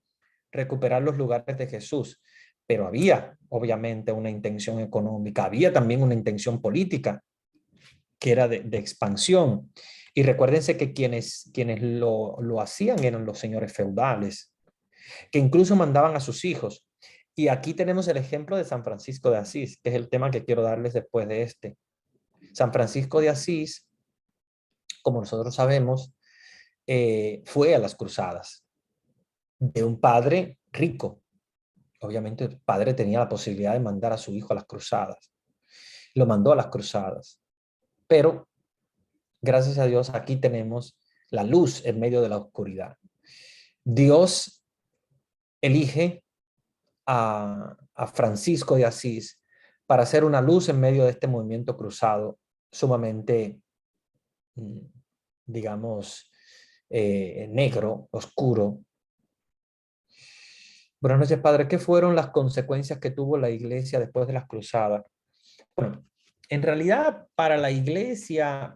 recuperar los lugares de Jesús. Pero había, obviamente, una intención económica, había también una intención política, que era de expansión. Y recuérdense que quienes lo hacían eran los señores feudales, que incluso mandaban a sus hijos. Y aquí tenemos el ejemplo de San Francisco de Asís, que es el tema que quiero darles después de este. San Francisco de Asís, como nosotros sabemos, fue a las cruzadas de un padre rico. Obviamente el padre tenía la posibilidad de mandar a su hijo a las cruzadas. Lo mandó a las cruzadas. Pero, gracias a Dios, aquí tenemos la luz en medio de la oscuridad. Dios elige a Francisco de Asís para hacer una luz en medio de este movimiento cruzado sumamente, digamos, negro, oscuro. Buenas noches, padre. ¿Qué fueron las consecuencias que tuvo la iglesia después de las cruzadas? Bueno, en realidad para la iglesia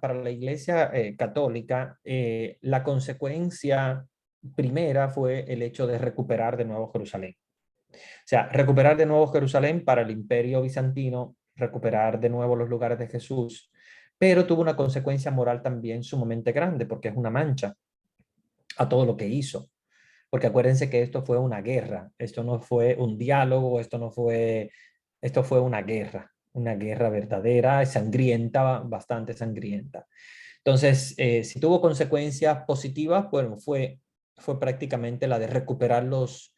católica, la consecuencia primera fue el hecho de recuperar de nuevo Jerusalén. O sea, recuperar de nuevo Jerusalén para el imperio bizantino, recuperar de nuevo los lugares de Jesús, pero tuvo una consecuencia moral también sumamente grande, porque es una mancha a todo lo que hizo. Porque acuérdense que esto fue una guerra, esto no fue un diálogo, esto fue una guerra verdadera, sangrienta, bastante sangrienta. Entonces, si tuvo consecuencias positivas, bueno, fue prácticamente la de recuperar los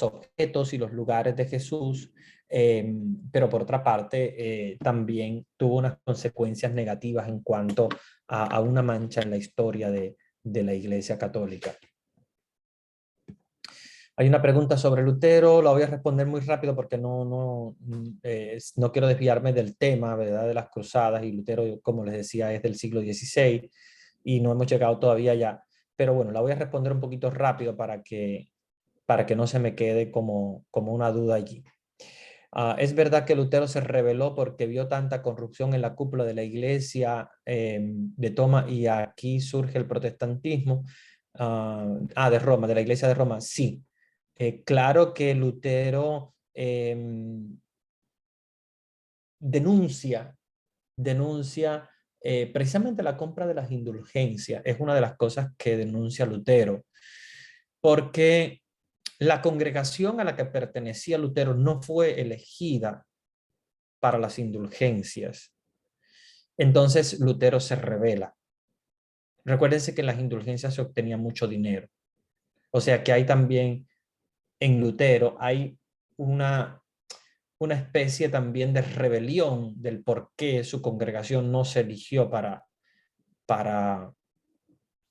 objetos y los lugares de Jesús, pero por otra parte, también tuvo unas consecuencias negativas en cuanto a una mancha en la historia de la Iglesia Católica. Hay una pregunta sobre Lutero, la voy a responder muy rápido porque no quiero desviarme del tema, ¿verdad? De las cruzadas, y Lutero, como les decía, es del siglo XVI y no hemos llegado todavía ya. Pero bueno, la voy a responder un poquito rápido para que no se me quede como una duda allí. Es verdad que Lutero se rebeló porque vio tanta corrupción en la cúpula de la iglesia de Toma, y aquí surge el protestantismo. De Roma, de la iglesia de Roma, sí. Claro que Lutero denuncia precisamente la compra de las indulgencias. Es una de las cosas que denuncia Lutero, porque la congregación a la que pertenecía Lutero no fue elegida para las indulgencias. Entonces Lutero se rebela. Recuérdense que en las indulgencias se obtenía mucho dinero. O sea que hay también, en Lutero, hay una una especie también de rebelión del por qué su congregación no se eligió para, para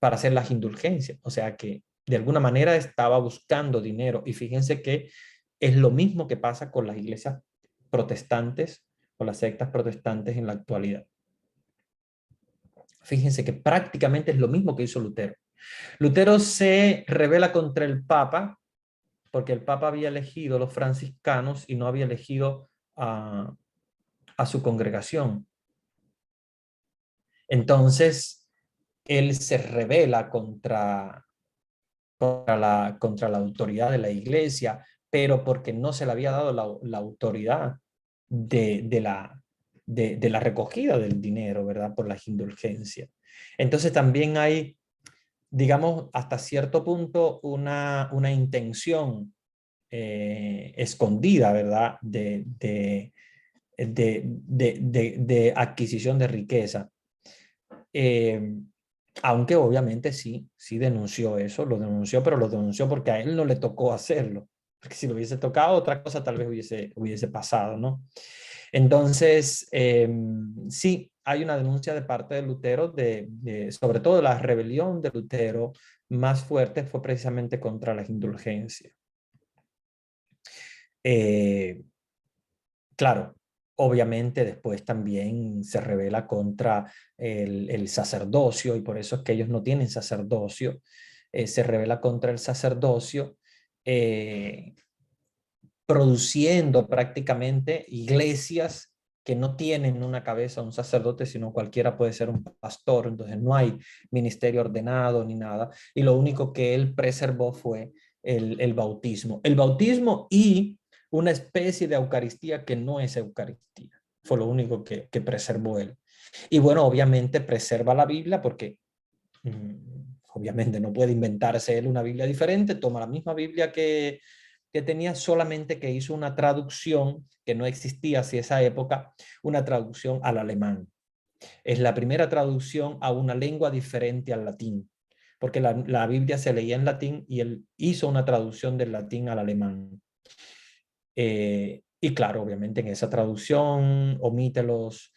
hacer las indulgencias. O sea que de alguna manera estaba buscando dinero. Y fíjense que es lo mismo que pasa con las iglesias protestantes o las sectas protestantes en la actualidad. Fíjense que prácticamente es lo mismo que hizo Lutero. Lutero se rebela contra el Papa porque el Papa había elegido a los franciscanos y no había elegido a su congregación. Entonces, él se rebela contra la autoridad de la iglesia, pero porque no se le había dado la autoridad de la recogida del dinero, ¿verdad? Por las indulgencias. Entonces también hay, digamos, hasta cierto punto una intención escondida, ¿verdad? De adquisición de riqueza. Eh, Aunque obviamente sí denunció eso, lo denunció, pero lo denunció porque a él no le tocó hacerlo. Porque si lo hubiese tocado, otra cosa tal vez hubiese pasado, ¿no? Entonces, sí, hay una denuncia de parte de Lutero, sobre todo la rebelión de Lutero más fuerte fue precisamente contra las indulgencias. Claro, obviamente después también se revela contra el sacerdocio y por eso es que ellos no tienen sacerdocio. Se revela contra el sacerdocio, eh, produciendo prácticamente iglesias que no tienen una cabeza, un sacerdote, sino cualquiera puede ser un pastor. Entonces no hay ministerio ordenado ni nada. Y lo único que él preservó fue el bautismo. El bautismo y una especie de Eucaristía que no es Eucaristía. Fue lo único que preservó él. Y bueno, obviamente preserva la Biblia porque obviamente no puede inventarse él una Biblia diferente, toma la misma Biblia que tenía, solamente que hizo una traducción que no existía hacia esa época, una traducción al alemán. Es la primera traducción a una lengua diferente al latín, porque la Biblia se leía en latín y él hizo una traducción del latín al alemán. Y claro, obviamente en esa traducción omite los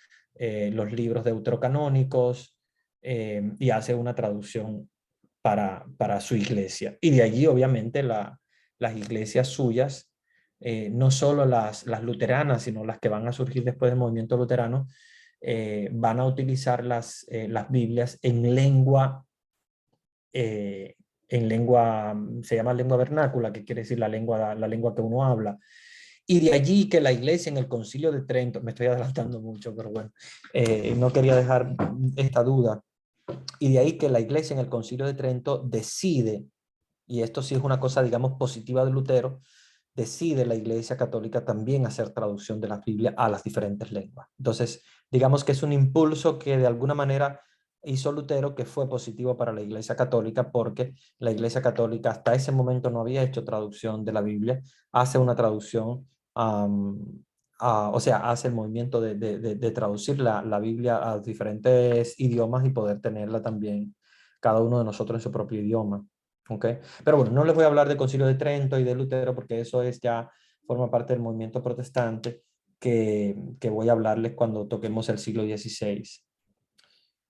libros deuterocanónicos y hace una traducción para su iglesia. Y de allí, obviamente, las iglesias suyas, no solo las luteranas, sino las que van a surgir después del movimiento luterano, van a utilizar las Biblias en lengua, se llama lengua vernácula, que quiere decir la lengua que uno habla. Y de allí que la iglesia en el Concilio de Trento, me estoy adelantando mucho, pero bueno, no quería dejar esta duda, y de ahí que la iglesia en el Concilio de Trento decide, y esto sí es una cosa, digamos, positiva de Lutero, decide la Iglesia Católica también hacer traducción de la Biblia a las diferentes lenguas. Entonces, digamos que es un impulso que de alguna manera hizo Lutero que fue positivo para la Iglesia Católica porque la Iglesia Católica hasta ese momento no había hecho traducción de la Biblia, hace una traducción, o sea, hace el movimiento de traducir la Biblia a diferentes idiomas y poder tenerla también cada uno de nosotros en su propio idioma. ¿Okay? Pero bueno, no les voy a hablar del Concilio de Trento y de Lutero porque eso es ya forma parte del movimiento protestante que voy a hablarles cuando toquemos el siglo XVI.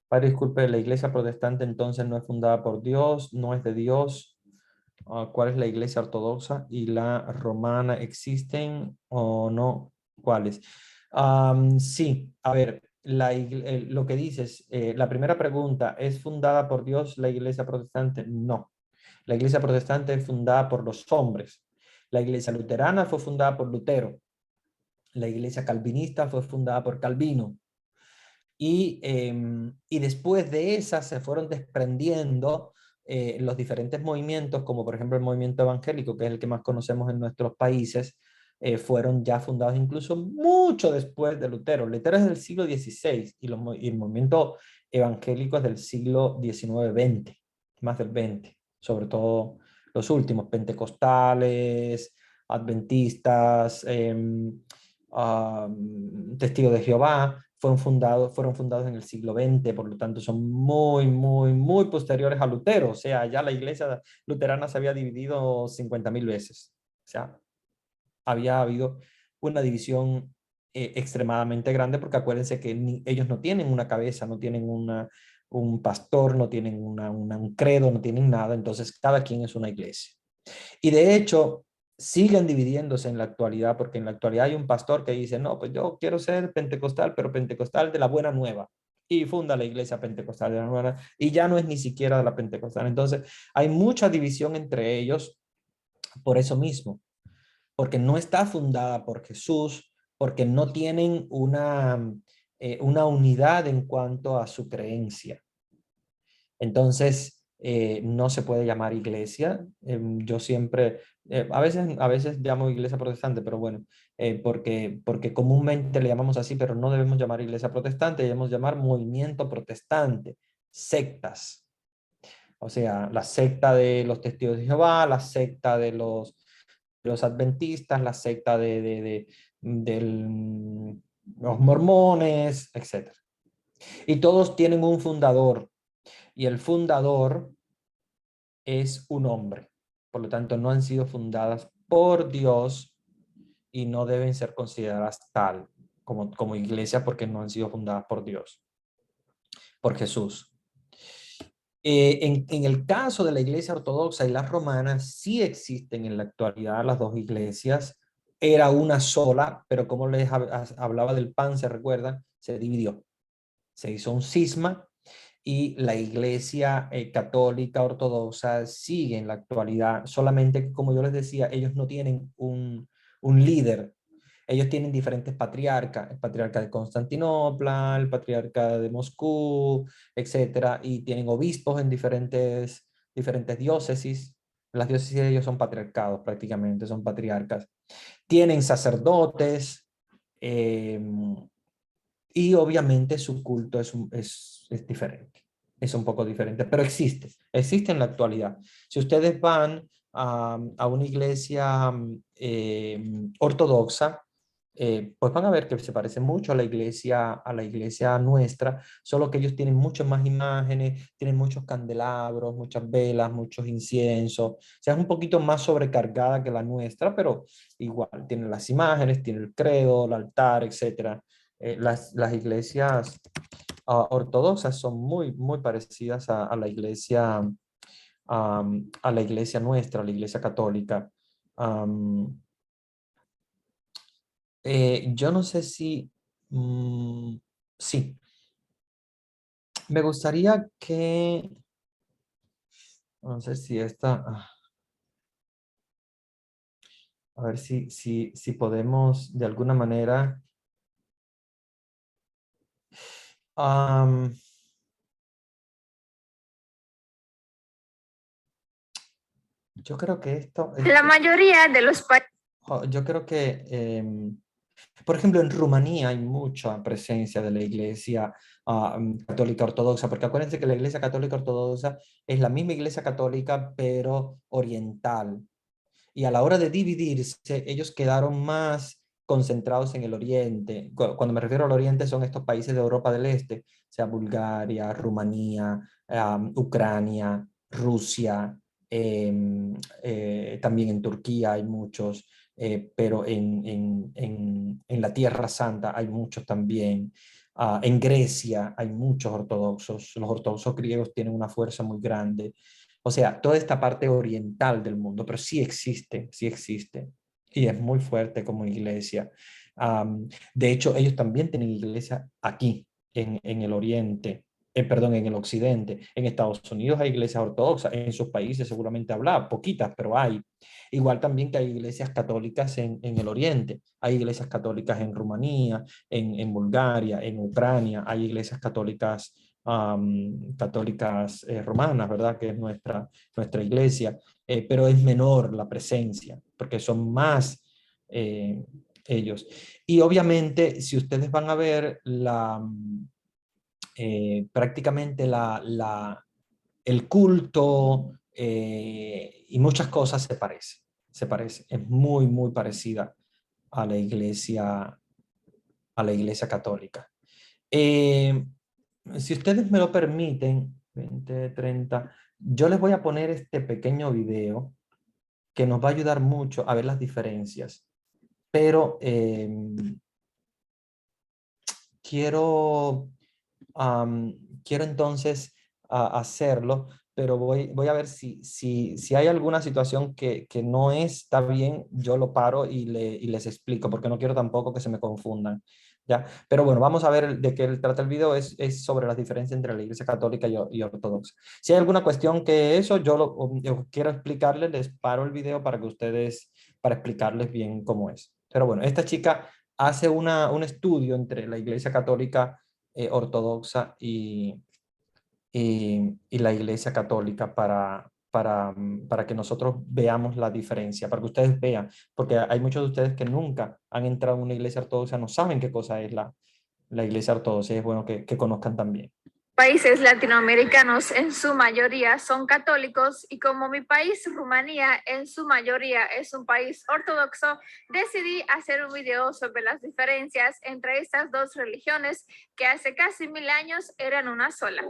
Padre, disculpe, la iglesia protestante entonces no es fundada por Dios, no es de Dios. ¿Cuál es la iglesia ortodoxa y la romana? ¿Existen o no? ¿Cuáles? Sí, a ver, lo que dices, la primera pregunta, ¿es fundada por Dios la iglesia protestante? No. La iglesia protestante es fundada por los hombres. La iglesia luterana fue fundada por Lutero. La iglesia calvinista fue fundada por Calvino. Y después de esas se fueron desprendiendo los diferentes movimientos, como por ejemplo el movimiento evangélico, que es el que más conocemos en nuestros países, fueron ya fundados incluso mucho después de Lutero. Lutero es del siglo XVI y el movimiento evangélico es del siglo XIX-XX, más del XX, sobre todo los últimos, pentecostales, adventistas, testigos de Jehová, fueron fundados en el siglo XX, por lo tanto son muy posteriores a Lutero. O sea, ya la iglesia luterana se había dividido 50.000 veces. O sea, había habido una división extremadamente grande, porque acuérdense que ellos no tienen una cabeza, no tienen un pastor, no tienen un credo, no tienen nada, entonces cada quien es una iglesia. Y de hecho, siguen dividiéndose en la actualidad, porque en la actualidad hay un pastor que dice, no, pues yo quiero ser pentecostal, pero pentecostal de la buena nueva. Y funda la iglesia pentecostal de la nueva, y ya no es ni siquiera de la pentecostal. Entonces, hay mucha división entre ellos por eso mismo, porque no está fundada por Jesús, porque no tienen una unidad en cuanto a su creencia. Entonces, no se puede llamar iglesia. Yo siempre, a veces llamo iglesia protestante, pero bueno, porque comúnmente le llamamos así, pero no debemos llamar iglesia protestante, debemos llamar movimiento protestante, sectas. O sea, la secta de los testigos de Jehová, la secta de los adventistas, la secta de los mormones, etc. Y todos tienen un fundador, y el fundador es un hombre. Por lo tanto, no han sido fundadas por Dios y no deben ser consideradas tal como iglesia, porque no han sido fundadas por Dios, por Jesús. En el caso de la iglesia ortodoxa y la romana, sí existen en la actualidad las dos iglesias. Era una sola, pero como les hablaba del pan, se recuerdan, se dividió. Se hizo un cisma y la iglesia católica ortodoxa sigue en la actualidad, solamente que, como yo les decía, ellos no tienen un líder. Ellos tienen diferentes patriarcas, el patriarca de Constantinopla, el patriarca de Moscú, etcétera, y tienen obispos en diferentes diócesis. Las diócesis de ellos son patriarcados prácticamente, son patriarcas. Tienen sacerdotes, eh, y obviamente su culto es diferente, es un poco diferente, pero existe en la actualidad. Si ustedes van a una iglesia ortodoxa, pues van a ver que se parece mucho a la iglesia nuestra, solo que ellos tienen muchas más imágenes, tienen muchos candelabros, muchas velas, muchos inciensos, o sea, es un poquito más sobrecargada que la nuestra, pero igual, tienen las imágenes, tiene el credo, el altar, etcétera. Las iglesias ortodoxas son muy parecidas a la iglesia, a la iglesia nuestra, a la iglesia católica. Um, yo no sé si, sí, me gustaría que, no sé si esta, a ver si podemos de alguna manera, um, yo creo que La mayoría de los países. yo creo que por ejemplo, en Rumanía hay mucha presencia de la iglesia católica ortodoxa, porque acuérdense que la iglesia católica ortodoxa es la misma iglesia católica, pero oriental. Y a la hora de dividirse, ellos quedaron más concentrados en el oriente. Cuando me refiero al oriente, son estos países de Europa del Este, o sea, Bulgaria, Rumanía, Ucrania, Rusia, también en Turquía hay muchos, pero en la Tierra Santa hay muchos también. En Grecia hay muchos ortodoxos. Los ortodoxos griegos tienen una fuerza muy grande. O sea, toda esta parte oriental del mundo, pero sí existe, sí existe. Y es muy fuerte como iglesia. De hecho, ellos también tienen iglesia aquí, en el oriente, perdón, en el occidente. En Estados Unidos hay iglesias ortodoxas, en sus países seguramente habrá, poquitas, pero hay. Igual también que hay iglesias católicas en el oriente. Hay iglesias católicas en Rumanía, en Bulgaria, en Ucrania, hay iglesias católicas católicas romanas, ¿verdad? Que es nuestra iglesia, pero es menor la presencia, porque son más eh, ellos. Y obviamente, si ustedes van a ver prácticamente el culto y muchas cosas se parece, es muy parecida a la iglesia católica. Eh, si ustedes me lo permiten, 20, 30, yo les voy a poner este pequeño video que nos va a ayudar mucho a ver las diferencias. pero quiero, quiero entonces hacerlo, pero voy a ver si hay alguna situación que no está bien, yo lo paro y les explico, porque no quiero tampoco que se me confundan. ¿Ya? Pero bueno, vamos a ver de qué trata el video, es sobre las diferencias entre la Iglesia Católica y Ortodoxa. Si hay alguna cuestión que eso, yo quiero explicarles, les paro el video para que ustedes, para explicarles bien cómo es. Pero bueno, esta chica hace un estudio entre la Iglesia Católica Ortodoxa y la Iglesia Católica para que nosotros veamos la diferencia, para que ustedes vean, porque hay muchos de ustedes que nunca han entrado en una iglesia ortodoxa, no saben qué cosa es la iglesia ortodoxa, y es bueno que conozcan también. Países latinoamericanos en su mayoría son católicos y como mi país, Rumanía, en su mayoría es un país ortodoxo, decidí hacer un video sobre las diferencias entre estas dos religiones que hace casi 1000 años eran una sola.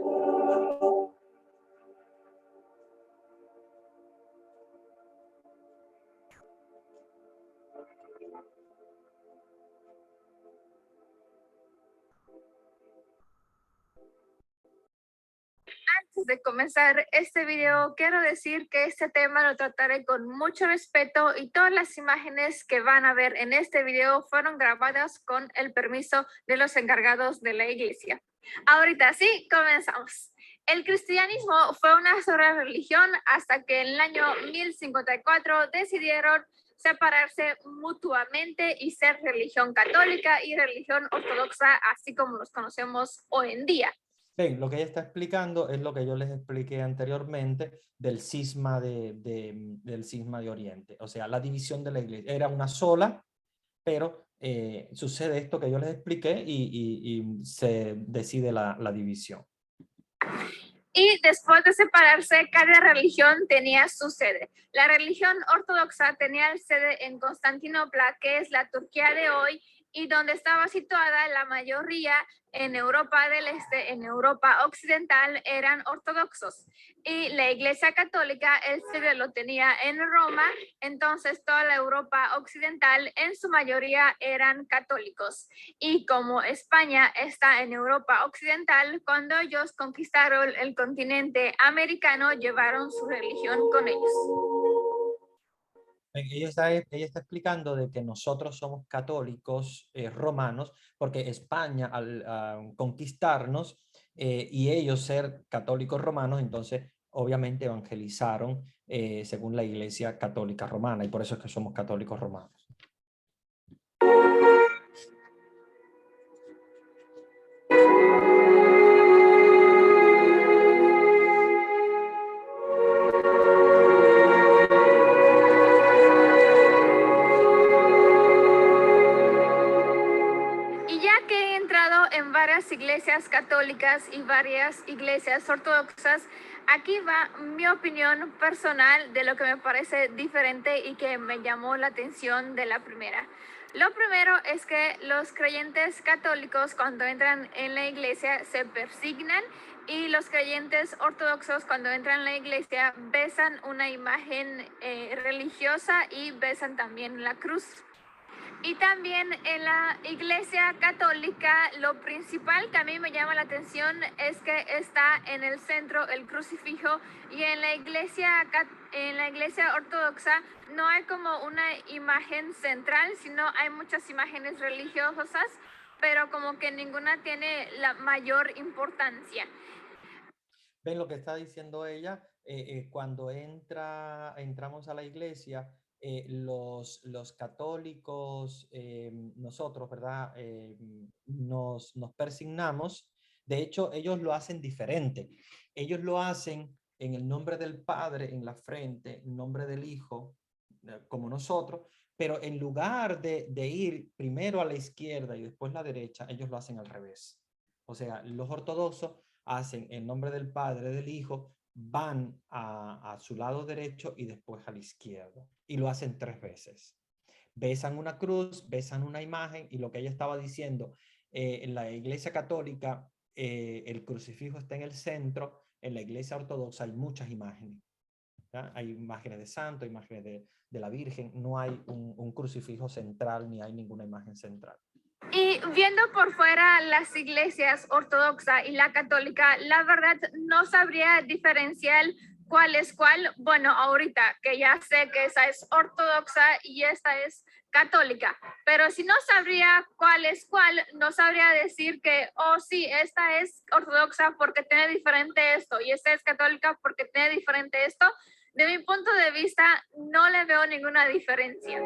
Antes de comenzar este video, quiero decir que este tema lo trataré con mucho respeto y todas las imágenes que van a ver en este video fueron grabadas con el permiso de los encargados de la iglesia. Ahorita sí, comenzamos. El cristianismo fue una sola religión hasta que en el año 1054 decidieron separarse mutuamente y ser religión católica y religión ortodoxa, así como los conocemos hoy en día. Ven, lo que ella está explicando es lo que yo les expliqué anteriormente del cisma del cisma de Oriente. O sea, la división de la iglesia era una sola, pero sucede esto que yo les expliqué y se decide la división. Y después de separarse, cada religión tenía su sede. La religión ortodoxa tenía sede en Constantinopla, que es la Turquía de hoy, y donde estaba situada la mayoría en Europa del Este, en Europa Occidental, eran ortodoxos. Y la Iglesia Católica, el sede lo tenía en Roma, entonces toda la Europa Occidental en su mayoría eran católicos. Y como España está en Europa Occidental, cuando ellos conquistaron el continente americano, llevaron su religión con ellos. Ella está explicando de que nosotros somos católicos romanos, porque España al conquistarnos y ellos ser católicos romanos, entonces obviamente evangelizaron según la Iglesia Católica Romana, y por eso es que somos católicos romanos. Y ya que he entrado en varias iglesias católicas y varias iglesias ortodoxas, aquí va mi opinión personal de lo que me parece diferente y que me llamó la atención de la primera. Lo primero es que los creyentes católicos cuando entran en la iglesia se persignan y los creyentes ortodoxos cuando entran en la iglesia besan una imagen religiosa y besan también la cruz. Y también en la Iglesia Católica, lo principal que a mí me llama la atención es que está en el centro el crucifijo, y en la iglesia ortodoxa no hay como una imagen central, sino hay muchas imágenes religiosas, pero como que ninguna tiene la mayor importancia. ¿Ven lo que está diciendo ella? Cuando entramos a la iglesia, los católicos, nosotros, ¿verdad? Nos persignamos. De hecho, ellos lo hacen diferente. Ellos lo hacen en el nombre del Padre en la frente, en nombre del Hijo, como nosotros, pero en lugar de ir primero a la izquierda y después a la derecha, ellos lo hacen al revés. O sea, los ortodoxos hacen en nombre del Padre, del Hijo, van a su lado derecho y después al izquierdo. Y lo hacen 3 veces. Besan una cruz, besan una imagen, y lo que ella estaba diciendo, en la iglesia católica, el crucifijo está en el centro, en la iglesia ortodoxa hay muchas imágenes. ¿ya? Hay imágenes de santo, imágenes de la Virgen, no hay un crucifijo central ni hay ninguna imagen central. Y viendo por fuera las iglesias ortodoxa y la católica, la verdad no sabría diferenciar cuál es cuál. Bueno, ahorita que ya sé que esa es ortodoxa y esta es católica, pero si no sabría cuál es cuál, no sabría decir que, oh sí, esta es ortodoxa porque tiene diferente esto y esta es católica porque tiene diferente esto. De mi punto de vista, no le veo ninguna diferencia.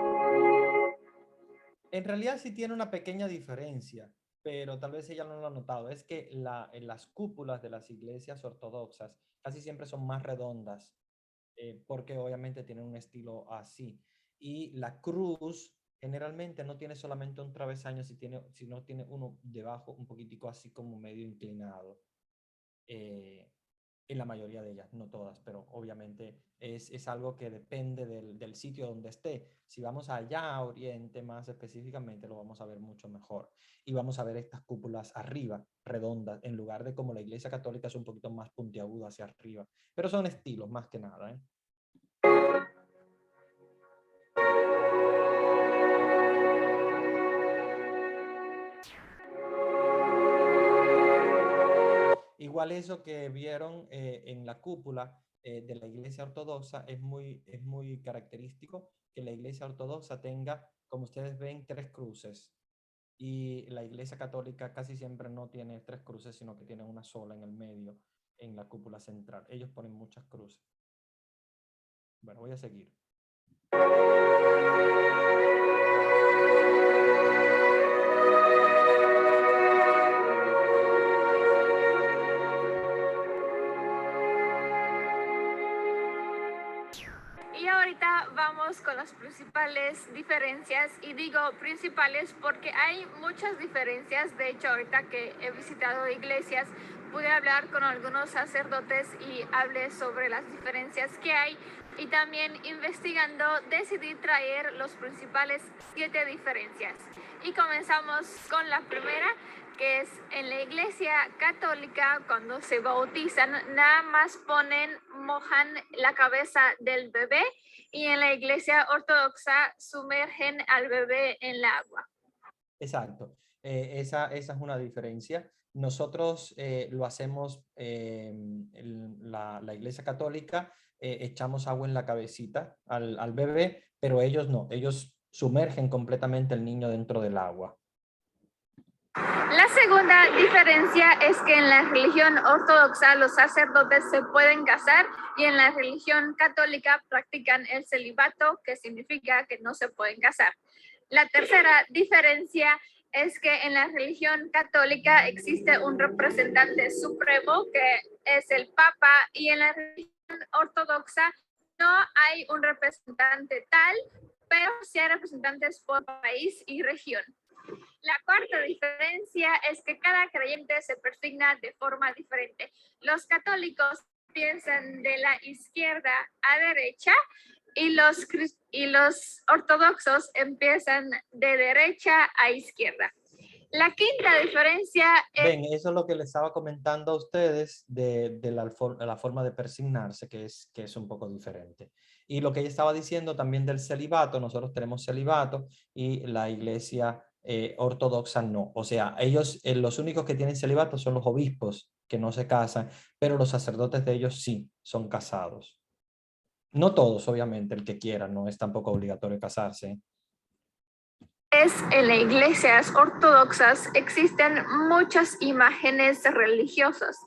En realidad sí tiene una pequeña diferencia, pero tal vez ella no lo ha notado. Es que en las cúpulas de las iglesias ortodoxas casi siempre son más redondas, porque obviamente tienen un estilo así. Y la cruz generalmente no tiene solamente un travesaño, sino tiene uno debajo un poquitico así como medio inclinado. En la mayoría de ellas, no todas, pero obviamente es algo que depende del sitio donde esté. Si vamos allá a Oriente más específicamente, lo vamos a ver mucho mejor. Y vamos a ver estas cúpulas arriba, redondas, en lugar de como la Iglesia Católica es un poquito más puntiaguda hacia arriba. Pero son estilos más que nada, ¿eh? Igual eso que vieron en la cúpula de la Iglesia Ortodoxa es muy característico que la Iglesia Ortodoxa tenga, como ustedes ven, 3 cruces. Y la Iglesia Católica casi siempre no tiene 3 cruces, sino que tiene una sola en el medio, en la cúpula central. Ellos ponen muchas cruces. Bueno, voy a seguir. Y ahorita vamos con las principales diferencias, y digo principales porque hay muchas diferencias. De hecho, ahorita que he visitado iglesias, pude hablar con algunos sacerdotes y hablé sobre las diferencias que hay, y también investigando decidí traer los principales 7 diferencias. Y comenzamos con la primera, que es en la iglesia católica, cuando se bautizan, nada más mojan la cabeza del bebé, y en la iglesia ortodoxa sumergen al bebé en el agua. Exacto. Esa es una diferencia. Nosotros lo hacemos la Iglesia Católica, echamos agua en la cabecita al bebé, pero ellos no, ellos sumergen completamente al niño dentro del agua. La segunda diferencia es que en la religión ortodoxa los sacerdotes se pueden casar, y en la religión católica practican el celibato, que significa que no se pueden casar. La tercera diferencia es que en la religión católica existe un representante supremo, que es el Papa, y en la religión ortodoxa no hay un representante tal, pero sí hay representantes por país y región. La cuarta diferencia es que cada creyente se persigna de forma diferente. Los católicos piensan de la izquierda a derecha, y los ortodoxos empiezan de derecha a izquierda. La quinta diferencia es... Ven, eso es lo que les estaba comentando a ustedes de la forma de persignarse, que es un poco diferente. Y lo que ella estaba diciendo también del celibato, nosotros tenemos celibato y la iglesia ortodoxa no. O sea, ellos, los únicos que tienen celibato son los obispos, que no se casan, pero los sacerdotes de ellos sí son casados. No todos, obviamente, el que quiera, no es tampoco obligatorio casarse. En las iglesias ortodoxas existen muchas imágenes religiosas,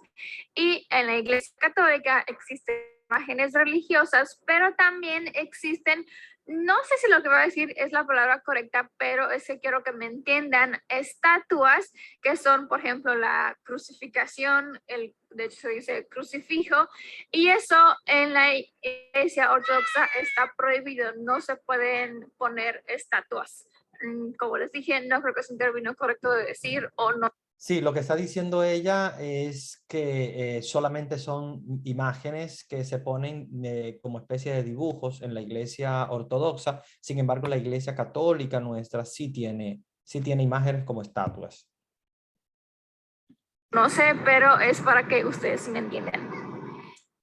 y en la iglesia católica existen imágenes religiosas, pero también existen, no sé si lo que voy a decir es la palabra correcta, pero es que quiero que me entiendan, estatuas que son, por ejemplo, la crucificación, de hecho se dice crucifijo, y eso en la iglesia ortodoxa está prohibido, no se pueden poner estatuas. Como les dije, no creo que es un término correcto de decir, o no. Sí, lo que está diciendo ella es que solamente son imágenes que se ponen como especie de dibujos en la iglesia ortodoxa. Sin embargo, la iglesia católica nuestra sí tiene imágenes como estatuas. No sé, pero es para que ustedes me entiendan.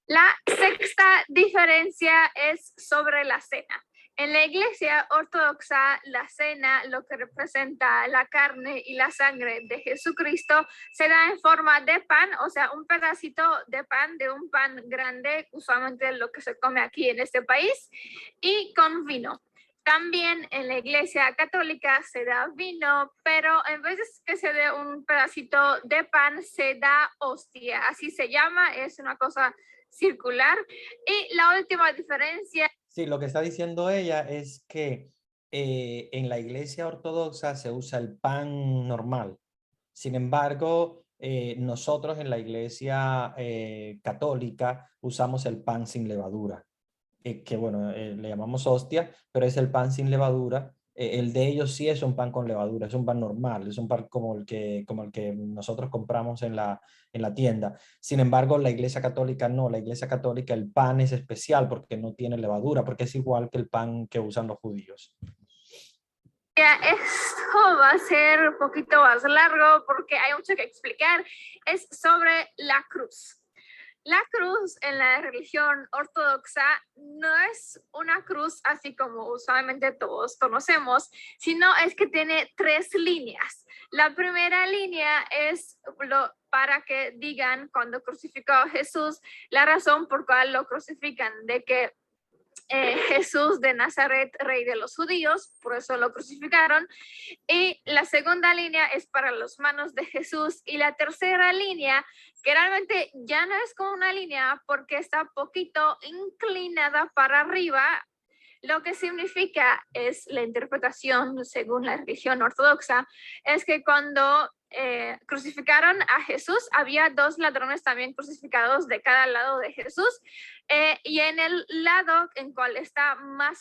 La sexta diferencia es sobre la cena. En la iglesia ortodoxa, la cena, lo que representa la carne y la sangre de Jesucristo, se da en forma de pan, o sea, un pedacito de pan, de un pan grande, usualmente lo que se come aquí en este país, y con vino. También en la iglesia católica se da vino, pero en vez de que se dé un pedacito de pan, se da hostia. Así se llama, es una cosa circular. Y la última diferencia. Sí, lo que está diciendo ella es que en la iglesia ortodoxa se usa el pan normal. Sin embargo, nosotros en la iglesia católica usamos el pan sin levadura, que bueno, le llamamos hostia, pero es el pan sin levadura. El de ellos sí es un pan con levadura, es un pan normal, es un pan como el que nosotros compramos en la tienda. Sin embargo, la iglesia católica no, la iglesia católica el pan es especial porque no tiene levadura, porque es igual que el pan que usan los judíos. Esto va a ser un poquito más largo porque hay mucho que explicar. Es sobre la cruz. La cruz en la religión ortodoxa no es una cruz así como usualmente todos conocemos, sino es que tiene 3 líneas. La primera línea es para que digan cuando crucificó a Jesús la razón por cual lo crucifican, de que Jesús de Nazaret, rey de los judíos, por eso lo crucificaron. Y la segunda línea es para las manos de Jesús. Y la tercera línea, que realmente ya no es como una línea porque está poquito inclinada para arriba, lo que significa es la interpretación según la religión ortodoxa, es que cuando crucificaron a Jesús, había 2 ladrones también crucificados de cada lado de Jesús, y en el lado en cual está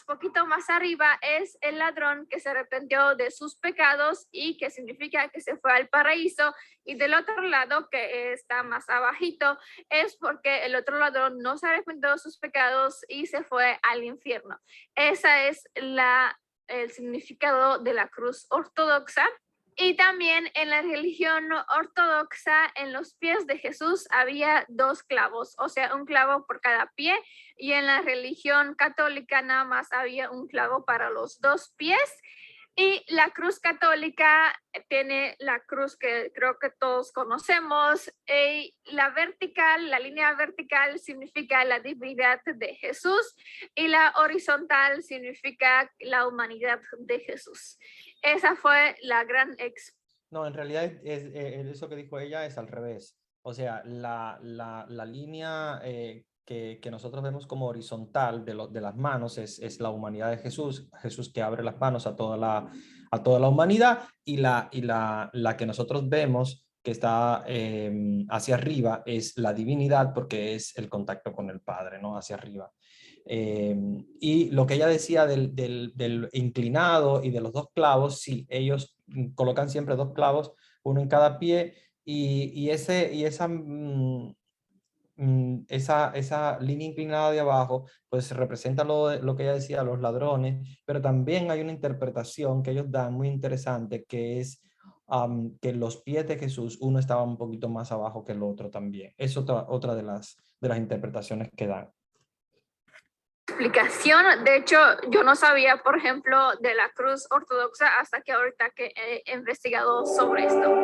poquito más arriba es el ladrón que se arrepintió de sus pecados y que significa que se fue al paraíso, y del otro lado que está más abajito es porque el otro ladrón no se arrepintió de sus pecados y se fue al infierno. Ese es el significado de la cruz ortodoxa. Y también en la religión ortodoxa, en los pies de Jesús había 2 clavos, o sea, un clavo por cada pie. Y en la religión católica nada más había un clavo para los 2 pies. Y la cruz católica tiene la cruz que creo que todos conocemos. La línea vertical significa la divinidad de Jesús y la horizontal significa la humanidad de Jesús. Esa fue la gran No, en realidad eso que dijo ella es al revés. O sea, la línea que nosotros vemos como horizontal de las manos es la humanidad de Jesús, Jesús que abre las manos a toda la humanidad, y la que nosotros vemos que está hacia arriba es la divinidad porque es el contacto con el Padre, ¿no? Hacia arriba. Y lo que ella decía del inclinado y de los 2 clavos, sí, ellos colocan siempre 2 clavos, uno en cada pie, y esa línea inclinada de abajo, pues representa lo que ella decía, los ladrones, pero también hay una interpretación que ellos dan muy interesante, que es que los pies de Jesús, uno estaba un poquito más abajo que el otro también. Es otra de las interpretaciones que dan. explicación. De hecho, yo no sabía, por ejemplo, de la cruz ortodoxa hasta que ahorita que he investigado sobre esto.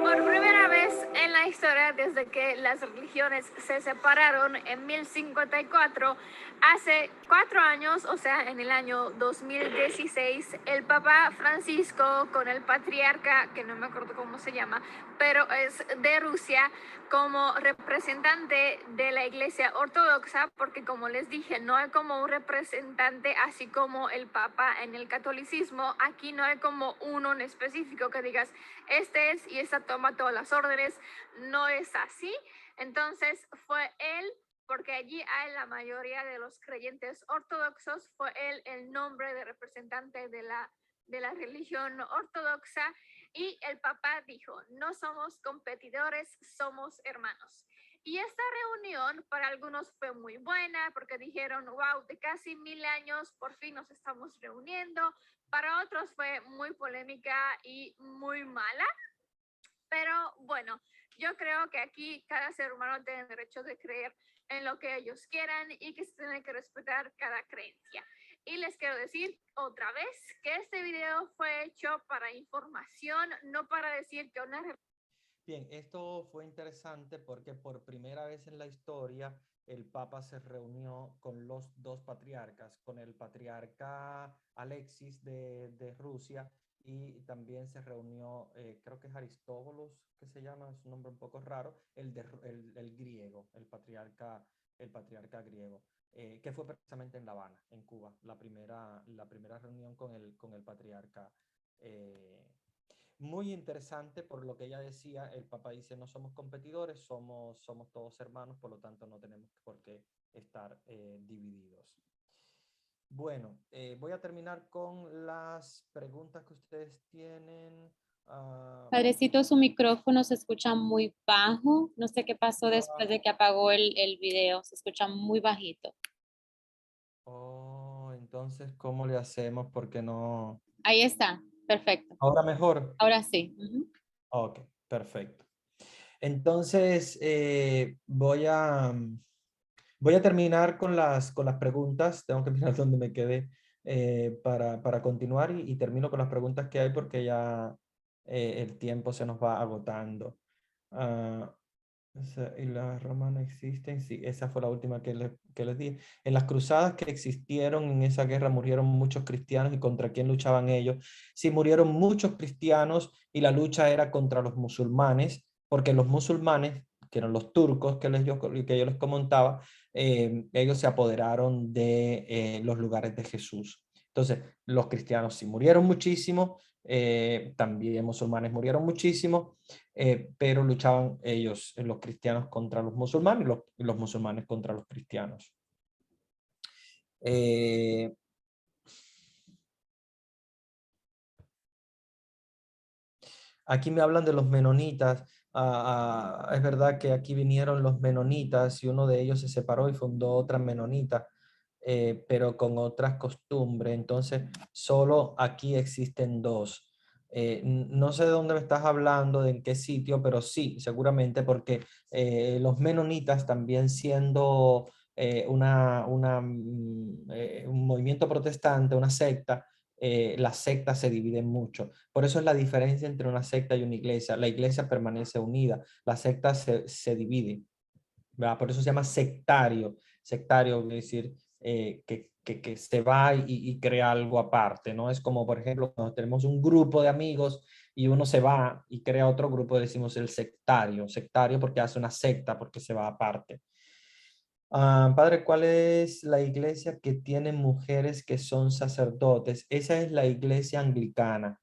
Por primera vez en la historia, desde que las religiones se separaron en 1054, hace 4 años, o sea, en el año 2016, el Papa Francisco con el patriarca, que no me acuerdo cómo se llama, pero es de Rusia, como representante de la Iglesia Ortodoxa, porque como les dije, no hay como un representante así como el Papa en el catolicismo. Aquí no hay como uno en específico que digas, este es y esta toma todas las órdenes. No es así. Entonces fue él, porque allí hay la mayoría de los creyentes ortodoxos, fue él el nombre de representante de la religión ortodoxa. y el Papa dijo, no somos competidores, somos hermanos. Y esta reunión para algunos fue muy buena porque dijeron, wow, de casi 1000 años por fin nos estamos reuniendo. Para otros fue muy polémica y muy mala. Pero bueno, yo creo que aquí cada ser humano tiene derecho de creer en lo que ellos quieran y que se tiene que respetar cada creencia. Y les quiero decir otra vez que este video fue hecho para información, no para decir que una... Bien, esto fue interesante porque por primera vez en la historia el Papa se reunió con los dos patriarcas, con el patriarca Alexis de Rusia y también se reunió, creo que es Aristóbulos, que se llama, es un nombre un poco raro, el griego, el patriarca griego, que fue precisamente en La Habana, en Cuba, la primera reunión con el patriarca. Muy interesante por lo que ella decía, el Papa dice, no somos competidores, somos todos hermanos, por lo tanto no tenemos por qué estar divididos. Bueno, voy a terminar con las preguntas que ustedes tienen. Padrecito, su micrófono se escucha muy bajo. No sé qué pasó después de que apagó el video. Se escucha muy bajito. Oh, entonces, ¿cómo le hacemos? Porque no... Ahí está. Perfecto. Ahora mejor. Ahora sí. Ok, perfecto. Entonces, voy a terminar con las preguntas. Tengo que mirar dónde me quedé para continuar y termino con las preguntas que hay porque ya el tiempo se nos va agotando. Ah, ¿y las romanas existen? Sí, esa fue la última que les di. En las cruzadas que existieron en esa guerra murieron muchos cristianos. ¿Y contra quién luchaban ellos? Sí, murieron muchos cristianos y la lucha era contra los musulmanes, porque los musulmanes, que eran los turcos que yo les comentaba, ellos se apoderaron de los lugares de Jesús. Entonces, los cristianos sí murieron muchísimo, también musulmanes murieron muchísimo, pero luchaban ellos, los cristianos contra los musulmanes y los musulmanes contra los cristianos. Aquí me hablan de los menonitas. Es verdad que aquí vinieron los menonitas y uno de ellos se separó y fundó otra menonita, pero con otras costumbres. Entonces, solo aquí existen dos. No sé de dónde me estás hablando, de en qué sitio, pero sí, seguramente porque los menonitas también siendo un movimiento protestante, una secta, las sectas se dividen mucho. Por eso es la diferencia entre una secta y una iglesia. La iglesia permanece unida, la secta se divide, ¿verdad? Por eso se llama sectario. Sectario quiere decir que se va y crea algo aparte, ¿no? Es como, por ejemplo, cuando tenemos un grupo de amigos y uno se va y crea otro grupo, decimos el sectario. Sectario porque hace una secta, porque se va aparte. Padre, ¿cuál es la iglesia que tiene mujeres que son sacerdotes? Esa es la iglesia anglicana,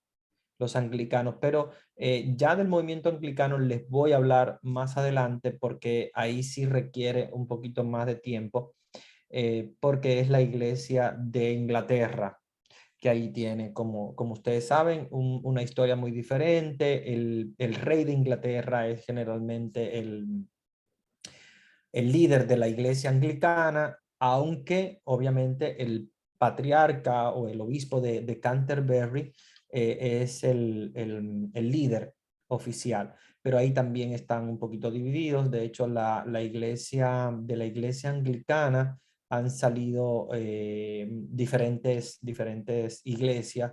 los anglicanos, pero ya del movimiento anglicano les voy a hablar más adelante porque ahí sí requiere un poquito más de tiempo, porque es la iglesia de Inglaterra, que ahí tiene, como ustedes saben, una historia muy diferente. El rey de Inglaterra es generalmente el líder de la iglesia anglicana, aunque obviamente el patriarca o el obispo de Canterbury es el líder oficial, pero ahí también están un poquito divididos. De hecho, la iglesia anglicana han salido diferentes iglesias,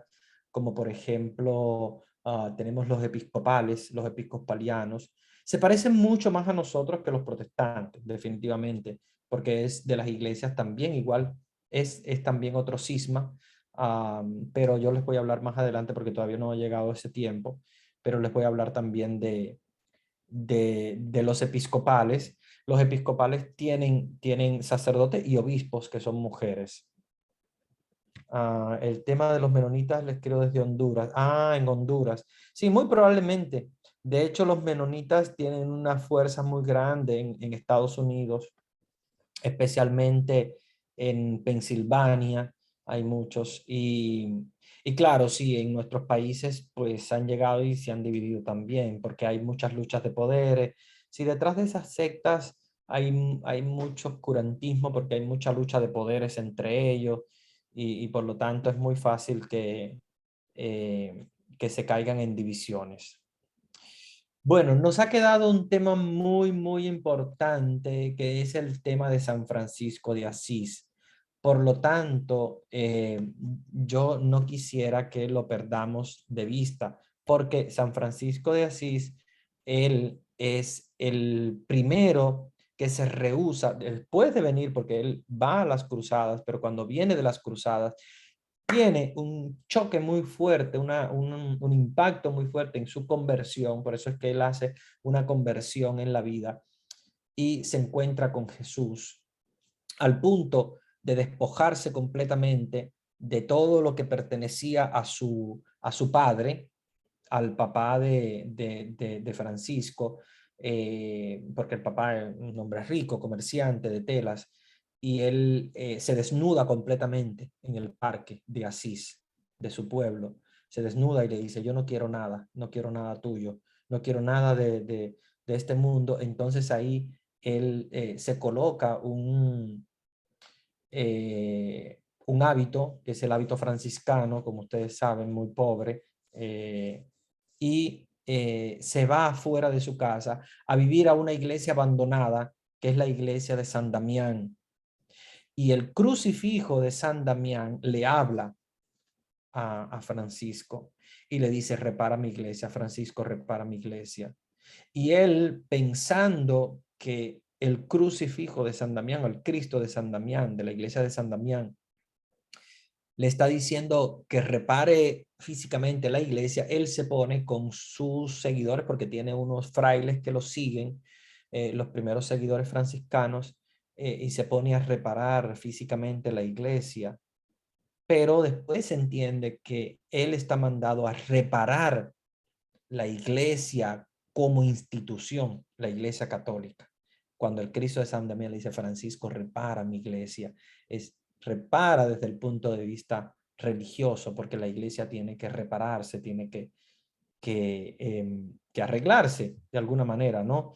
como por ejemplo tenemos los episcopales, los episcopalianos. Se parecen mucho más a nosotros que los protestantes, definitivamente, porque es de las iglesias también, igual es también otro cisma, pero yo les voy a hablar más adelante porque todavía no ha llegado ese tiempo, pero les voy a hablar también de los episcopales. Los episcopales tienen sacerdotes y obispos que son mujeres. El tema de los menonitas les creo desde Honduras. En Honduras. Sí, muy probablemente. De hecho, los menonitas tienen una fuerza muy grande en Estados Unidos, especialmente en Pensilvania. Hay muchos. Y Y claro, sí, en nuestros países pues han llegado y se han dividido también, porque hay muchas luchas de poderes. Si detrás de esas sectas hay mucho oscurantismo, porque hay mucha lucha de poderes entre ellos, y por lo tanto es muy fácil eh, que se caigan en divisiones. Bueno, nos ha quedado un tema muy, muy importante, que es el tema de San Francisco de Asís. Por lo tanto, yo no quisiera que lo perdamos de vista, porque San Francisco de Asís, él es el primero que se rehúsa, después de venir, porque él va a las cruzadas, pero cuando viene de las cruzadas, tiene un choque muy fuerte, un impacto muy fuerte en su conversión, por eso es que él hace una conversión en la vida y se encuentra con Jesús al punto de despojarse completamente de todo lo que pertenecía a su padre, al papá de Francisco, porque el papá es un hombre rico, comerciante de telas, y él se desnuda completamente en el parque de Asís, de su pueblo. Se desnuda y le dice, yo no quiero nada, no quiero nada tuyo, no quiero nada de este mundo. Entonces ahí él se coloca un hábito, que es el hábito franciscano, como ustedes saben, muy pobre, y se va fuera de su casa a vivir a una iglesia abandonada, que es la iglesia de San Damián. Y el crucifijo de San Damián le habla a Francisco y le dice, repara mi iglesia, Francisco, repara mi iglesia. Y él, pensando que el crucifijo de San Damián, o el Cristo de San Damián, de la iglesia de San Damián, le está diciendo que repare físicamente la iglesia, él se pone con sus seguidores, porque tiene unos frailes que lo siguen, los primeros seguidores franciscanos, y se pone a reparar físicamente la iglesia. Pero después se entiende que él está mandado a reparar la iglesia como institución, la iglesia católica. Cuando el Cristo de San Damián le dice, Francisco, repara mi iglesia, repara desde el punto de vista religioso, porque la iglesia tiene que repararse, tiene que arreglarse de alguna manera, ¿no?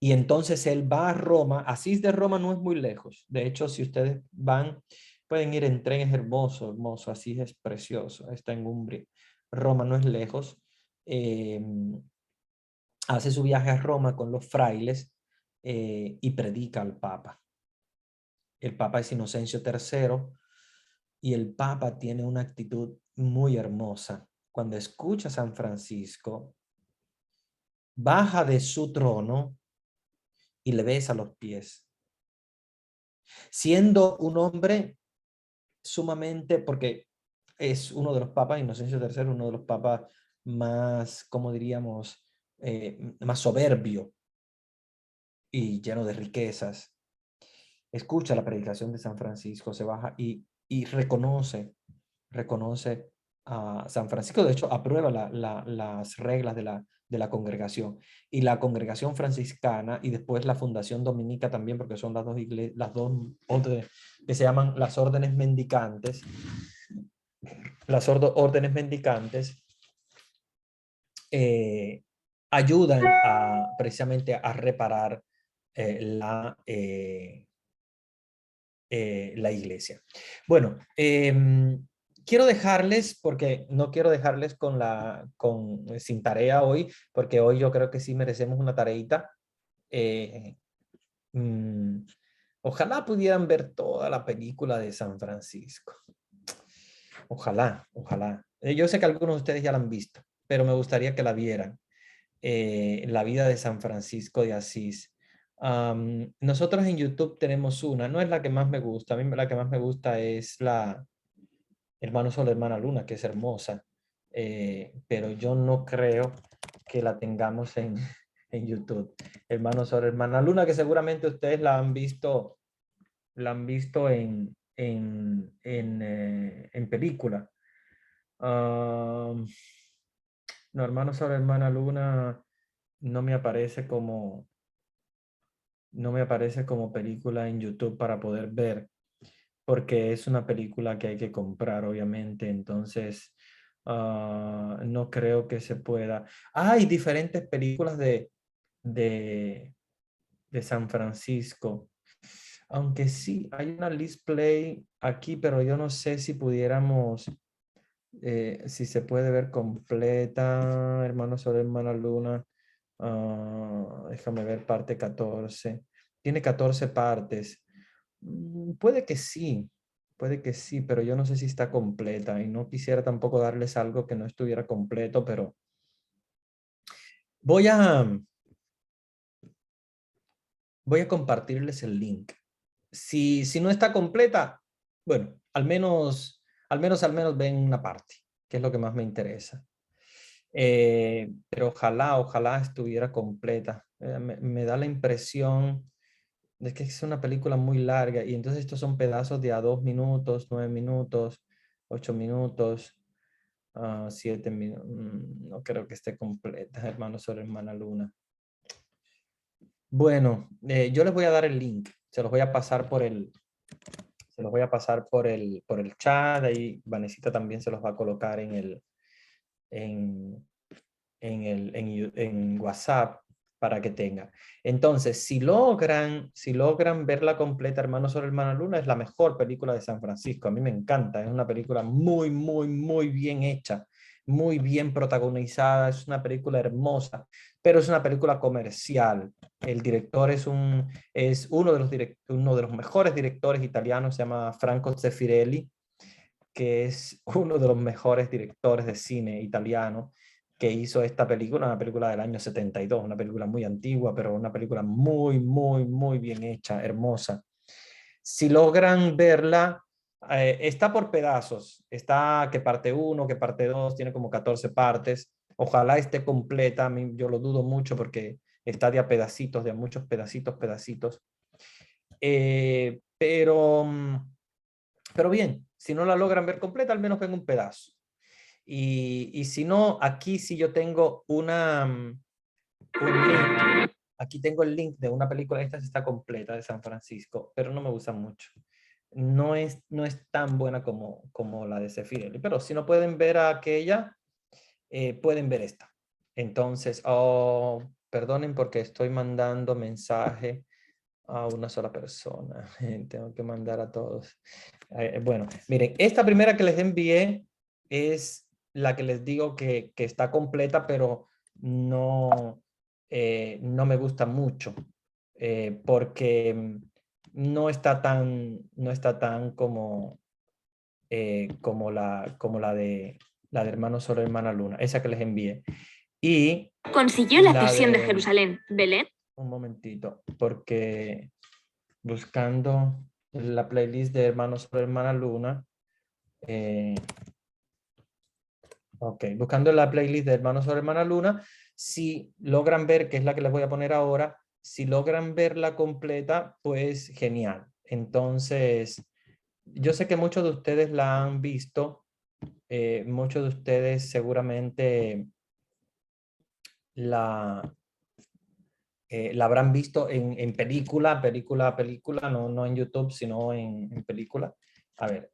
Y entonces él va a Roma. Asís de Roma no es muy lejos. De hecho, si ustedes van, pueden ir en tren, es hermoso, hermoso. Asís es precioso, está en Umbria. Roma no es lejos. Hace su viaje a Roma con los frailes y predica al Papa. El Papa es Inocencio III y el Papa tiene una actitud muy hermosa. Cuando escucha a San Francisco, baja de su trono y le besa los pies. Siendo un hombre sumamente, porque es uno de los papas, Inocencio III, uno de los papas más, como diríamos, más soberbio y lleno de riquezas. Escucha la predicación de San Francisco, se baja y reconoce a San Francisco. De hecho, aprueba las reglas de la congregación. Y la congregación franciscana y después la fundación dominica también, porque son las dos órdenes que se llaman las órdenes mendicantes. Las órdenes mendicantes ayudan precisamente a reparar la iglesia. Bueno, quiero dejarles, porque no quiero dejarles sin tarea hoy, porque hoy yo creo que sí merecemos una tareita. Mm, Ojalá pudieran ver toda la película de San Francisco. Ojalá, ojalá. Yo sé que algunos de ustedes ya la han visto, pero me gustaría que la vieran. La vida de San Francisco de Asís. Nosotros en YouTube tenemos una, no es la que más me gusta, a mí la que más me gusta es la Hermano Sol, Hermana Luna, que es hermosa, pero yo no creo que la tengamos en YouTube. Hermano Sol, Hermana Luna, que seguramente ustedes la han visto en película. No, Hermano Sol, Hermana Luna no me aparece como película en YouTube para poder ver, porque es una película que hay que comprar, obviamente. Entonces, No creo que se pueda. Hay diferentes películas de, de San Francisco. Aunque sí, hay una list play aquí, pero yo no sé si pudiéramos, si se puede ver completa, Hermano Sol, Hermana Luna. Déjame ver, parte 14. Tiene 14 partes. Puede que sí, pero yo no sé si está completa y no quisiera tampoco darles algo que no estuviera completo, pero voy a, voy a compartirles el link. Si no está completa, bueno, al menos ven una parte, que es lo que más me interesa. Pero ojalá estuviera completa. Me da la impresión de que es una película muy larga y entonces estos son pedazos de a 2 minutos, 9 minutos, 8 minutos, 7 minutos. No creo que esté completa, Hermano Sol, Hermana Luna. Bueno, yo les voy a dar el link, se los voy a pasar se los voy a pasar por el chat, ahí Vanesita también se los va a colocar en, en WhatsApp para que tengan. Entonces, si logran verla completa, Hermano Sol, Hermana Luna, es la mejor película de San Francisco. A mí me encanta, es una película muy bien hecha, muy bien protagonizada, es una película hermosa, pero es una película comercial. El director es uno uno de los mejores directores italianos, se llama Franco Zeffirelli, que es uno de los mejores directores de cine italiano, que hizo esta película, una película del año 72, una película muy antigua, pero una película muy bien hecha, hermosa. Si logran verla, está por pedazos, está que parte 1, que parte 2, tiene como 14 partes, ojalá esté completa, a mí, yo lo dudo mucho porque está de a pedacitos, de a muchos pedacitos, pero... Pero bien, si no la logran ver completa, al menos ven un pedazo. Y si no, aquí sí yo tengo un link. Aquí tengo el link de una película, esta sí está completa de San Francisco, pero no me gusta mucho. No es tan buena como la de Zeffirelli, pero si no pueden ver a aquella, pueden ver esta. Entonces, perdonen porque estoy mandando mensaje a una sola persona. Tengo que mandar a todos. Bueno, miren, esta primera que les envié es la que les digo que está completa, pero no me gusta mucho, porque no está tan como la de Hermano Sol, Hermana Luna, esa que les envié. Y consiguió la la cesión de de- Jerusalén, Belén. Un momentito, porque buscando la playlist de Hermanos por Hermana Luna, ok, buscando la playlist de Hermanos por Hermana Luna, si logran ver, que es la que les voy a poner ahora, si logran verla completa, pues genial. Entonces, yo sé que muchos de ustedes la han visto, muchos de ustedes seguramente la, la habrán visto en película, no en YouTube, sino en película. A ver,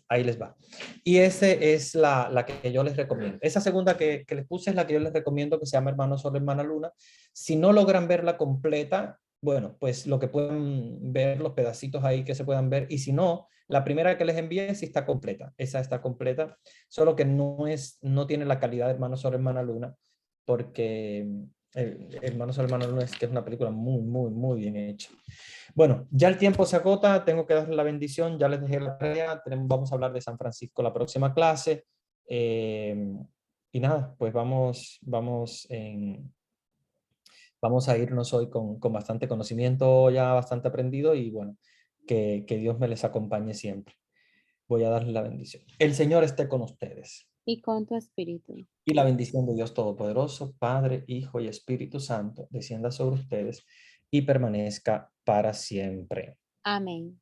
ahí les va. Y esa es la que yo les recomiendo. Esa segunda que les puse es la que yo les recomiendo, que se llama Hermano Sol, Hermana Luna. Si no logran verla completa, bueno, pues lo que pueden ver, los pedacitos ahí que se puedan ver. Y si no, la primera que les envié sí está completa. Esa está completa, solo que no tiene la calidad de Hermano Sol, Hermana Luna, porque Hermanos Hermanos, que es una película muy bien hecha. Bueno, ya el tiempo se agota, tengo que darles la bendición, ya les dejé la tarea, vamos a hablar de San Francisco la próxima clase. Y nada, pues vamos a irnos hoy con bastante conocimiento, ya bastante aprendido, y bueno, que Dios me les acompañe siempre. Voy a darles la bendición. El Señor esté con ustedes. Y con tu espíritu. Y la bendición de Dios Todopoderoso, Padre, Hijo y Espíritu Santo, descienda sobre ustedes y permanezca para siempre. Amén.